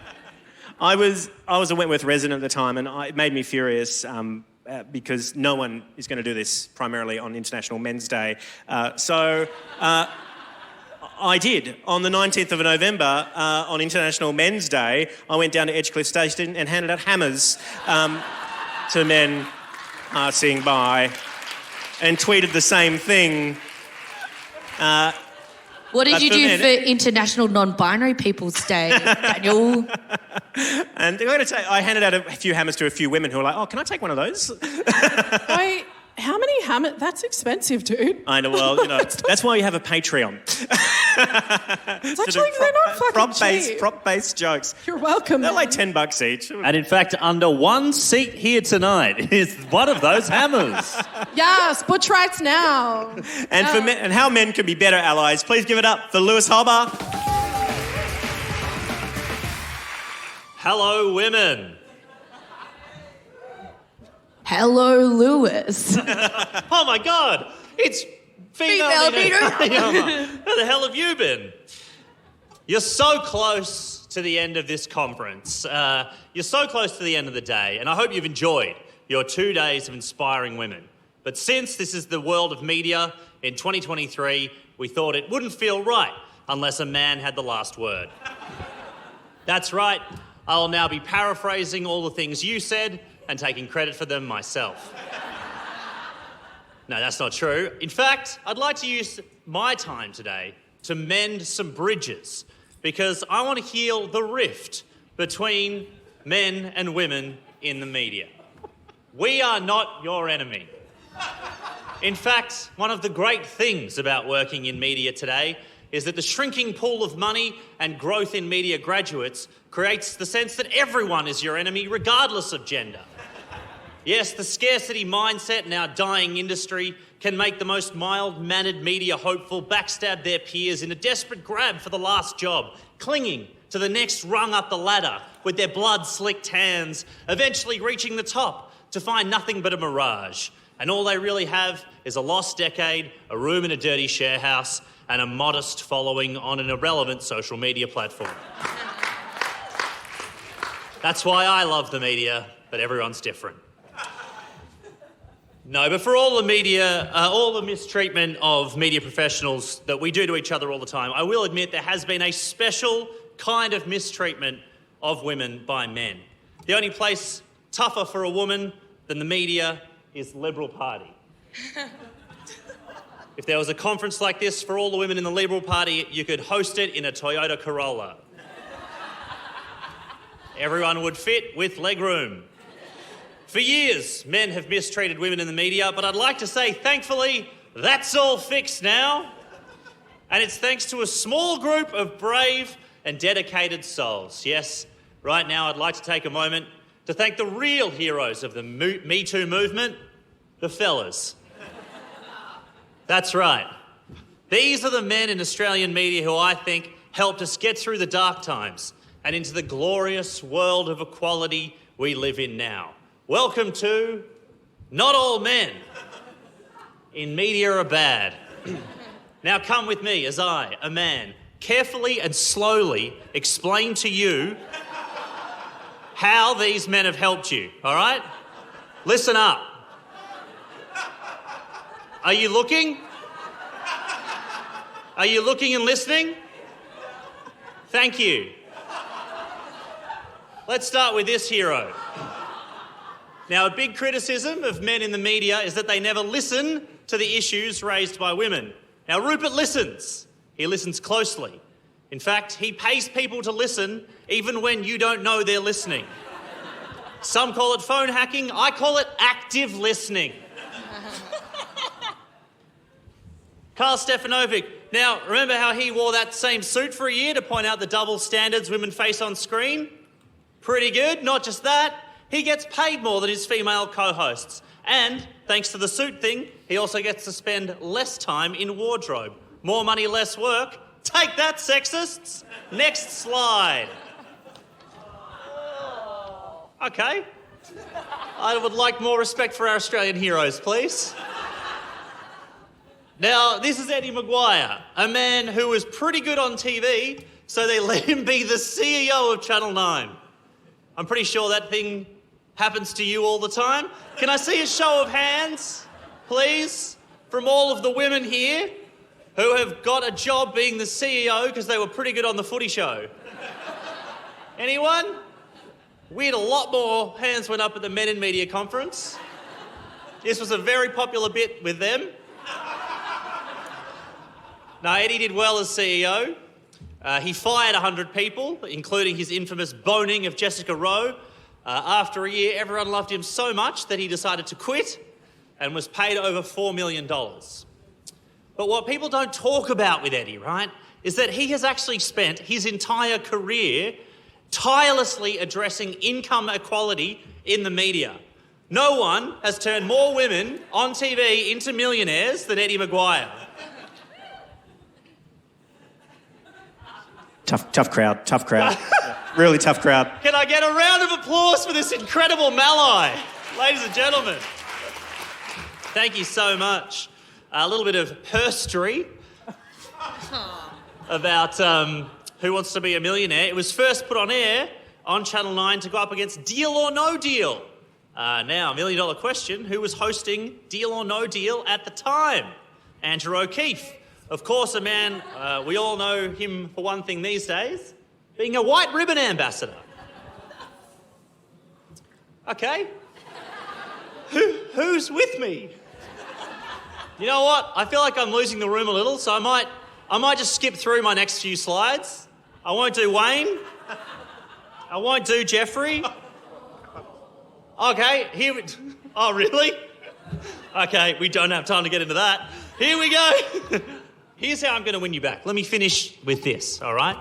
I was a Wentworth resident at the time and it made me furious because no one is going to do this primarily on International Men's Day. I did. On the 19th of November, on International Men's Day, I went down to Edgecliff Station and handed out hammers to men passing by and tweeted the same thing. What did you do for International Non-Binary People's Day, Daniel? And I handed out a few hammers to a few women who were like, "Oh, can I take one of those?" Wait, how many hammers? That's expensive, dude. I know, well, that's why you have a Patreon. It's actually, they're not fucking cheap. Prop-based jokes. You're welcome, They're like $10 each. And in fact, under one seat here tonight is one of those hammers. Yes, butch rights now. And for men, and how men can be better allies, please give it up for Lewis Hobba. Hello, women. Hello, Lewis. Oh my God, it's female Nina. Where the hell have you been? You're so close to the end of this conference. You're so close to the end of the day, and I hope you've enjoyed your 2 days of inspiring women. But since this is the world of media in 2023, we thought it wouldn't feel right unless a man had the last word. That's right, I'll now be paraphrasing all the things you said and taking credit for them myself. No, that's not true. In fact, I'd like to use my time today to mend some bridges because I want to heal the rift between men and women in the media. We are not your enemy. In fact, one of the great things about working in media today is that the shrinking pool of money and growth in media graduates creates the sense that everyone is your enemy regardless of gender. Yes, the scarcity mindset in our dying industry can make the most mild-mannered media hopeful backstab their peers in a desperate grab for the last job, clinging to the next rung up the ladder with their blood-slicked hands, eventually reaching the top to find nothing but a mirage. And all they really have is a lost decade, a room in a dirty share house, and a modest following on an irrelevant social media platform. That's why I love the media, but everyone's different. No, but for all the media, all the mistreatment of media professionals that we do to each other all the time, I will admit there has been a special kind of mistreatment of women by men. The only place tougher for a woman than the media is the Liberal Party. If there was a conference like this for all the women in the Liberal Party, you could host it in a Toyota Corolla. Everyone would fit with legroom. For years, men have mistreated women in the media, but I'd like to say, thankfully, that's all fixed now. And it's thanks to a small group of brave and dedicated souls. Yes, right now I'd like to take a moment to thank the real heroes of the Me Too movement, the fellas. That's right. These are the men in Australian media who I think helped us get through the dark times and into the glorious world of equality we live in now. Welcome to Not All Men in Media Are Bad. Now come with me as I, a man, carefully and slowly explain to you how these men have helped you, all right? Listen up. Are you looking? Are you looking and listening? Thank you. Let's start with this hero. Now, a big criticism of men in the media is that they never listen to the issues raised by women. Now, Rupert listens. He listens closely. In fact, he pays people to listen even when you don't know they're listening. Some call it phone hacking. I call it active listening. Karl Stefanovic. Now, remember how he wore that same suit for a year to point out the double standards women face on screen? Pretty good. Not just that. He gets paid more than his female co-hosts. And, thanks to the suit thing, he also gets to spend less time in wardrobe. More money, less work. Take that, sexists. Next slide. Okay. I would like more respect for our Australian heroes, please. Now, this is Eddie Maguire, a man who was pretty good on TV, so they let him be the CEO of Channel 9. I'm pretty sure that thing happens to you all the time. Can I see a show of hands, please, from all of the women here who have got a job being the CEO because they were pretty good on the footy show? Anyone? We had a lot more hands went up at the Men in Media conference. This was a very popular bit with them. No, Eddie did well as CEO. He fired 100 people, including his infamous boning of Jessica Rowe. After a year, everyone loved him so much that he decided to quit and was paid over $4 million. But what people don't talk about with Eddie, right, is that he has actually spent his entire career tirelessly addressing income equality in the media. No one has turned more women on TV into millionaires than Eddie Maguire. Tough crowd. Really tough crowd. Can I get a round of applause for this incredible Malai? Ladies and gentlemen. Thank you so much. A little bit of herstory about Who Wants to Be a Millionaire. It was first put on air on Channel 9 to go up against Deal or No Deal. Now, $1 million question, who was hosting Deal or No Deal at the time? Andrew O'Keefe. Of course, a man, we all know him for one thing these days, being a white ribbon ambassador. Okay. Who's with me? You know what? I feel like I'm losing the room a little, so I might just skip through my next few slides. I won't do Wayne. I won't do Jeffrey. Okay, here we... Oh, really? Okay, we don't have time to get into that. Here we go. Here's how I'm going to win you back. Let me finish with this, all right?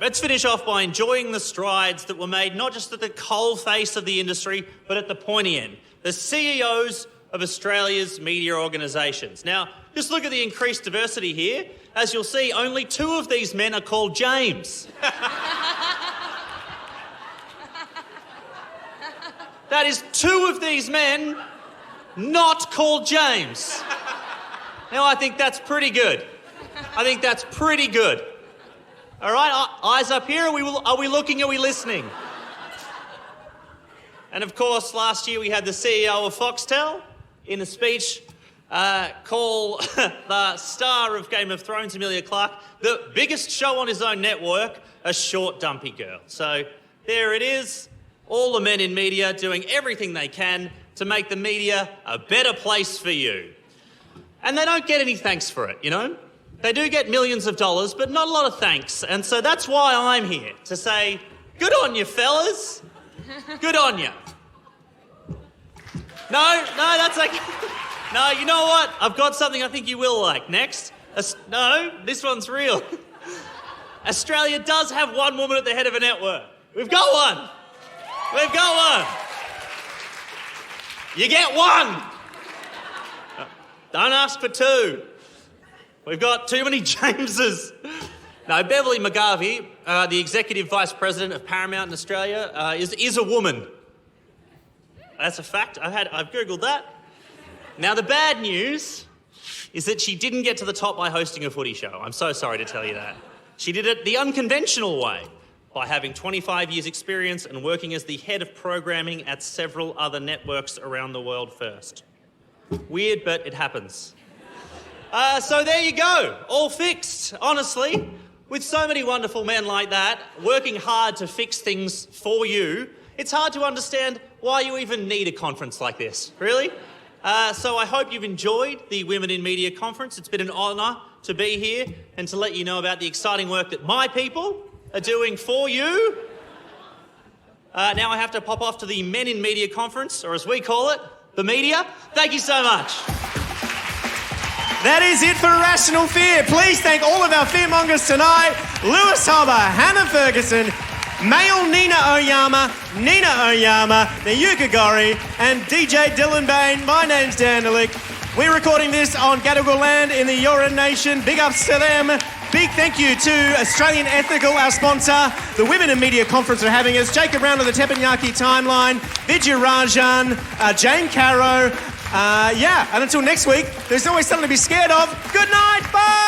Let's finish off by enjoying the strides that were made, not just at the coal face of the industry, but at the pointy end. The CEOs of Australia's media organisations. Now, just look at the increased diversity here. As you'll see, only 2 of these men are called James. That is 2 of these men not called James. Now, I think that's pretty good. I think that's pretty good. All right, eyes up here. Are we looking? Are we listening? And of course, last year we had the CEO of Foxtel in a speech call the star of Game of Thrones, Emilia Clarke, the biggest show on his own network, a short, dumpy girl. So there it is. All the men in media doing everything they can to make the media a better place for you. And they don't get any thanks for it, you know? They do get millions of dollars, but not a lot of thanks. And so that's why I'm here, to say, good on you, fellas. Good on you. No, that's okay. No, you know what? I've got something I think you will like. Next. No, this one's real. Australia does have one woman at the head of a network. We've got one. We've got one. You get one. Don't ask for 2. We've got too many Jameses. No, Beverly McGarvey, the Executive Vice President of Paramount in Australia, is a woman. That's a fact. I've Googled that. Now, the bad news is that she didn't get to the top by hosting a footy show. I'm so sorry to tell you that. She did it the unconventional way, by having 25 years' experience and working as the head of programming at several other networks around the world first. Weird, but it happens. So there you go, all fixed. Honestly, with so many wonderful men like that, working hard to fix things for you, it's hard to understand why you even need a conference like this, really. So I hope you've enjoyed the Women in Media Conference. It's been an honour to be here and to let you know about the exciting work that my people are doing for you. Now I have to pop off to the Men in Media Conference, or as we call it, the media. Thank you so much. That is it for Irrational Fear. Please thank all of our fearmongers tonight. Lewis Hobber, Hannah Ferguson, Mail Nina Oyama, Nayuka Gori, and DJ Dylan Bain. My name's Dan Illick. We're recording this on Gadigal land in the Eora Nation. Big ups to them. Big thank you to Australian Ethical, our sponsor. The Women in Media Conference are having us. Jacob Round of the Teppanyaki Timeline, Vidya Rajan, Jane Caro. And until next week, there's always something to be scared of. Good night. Bye.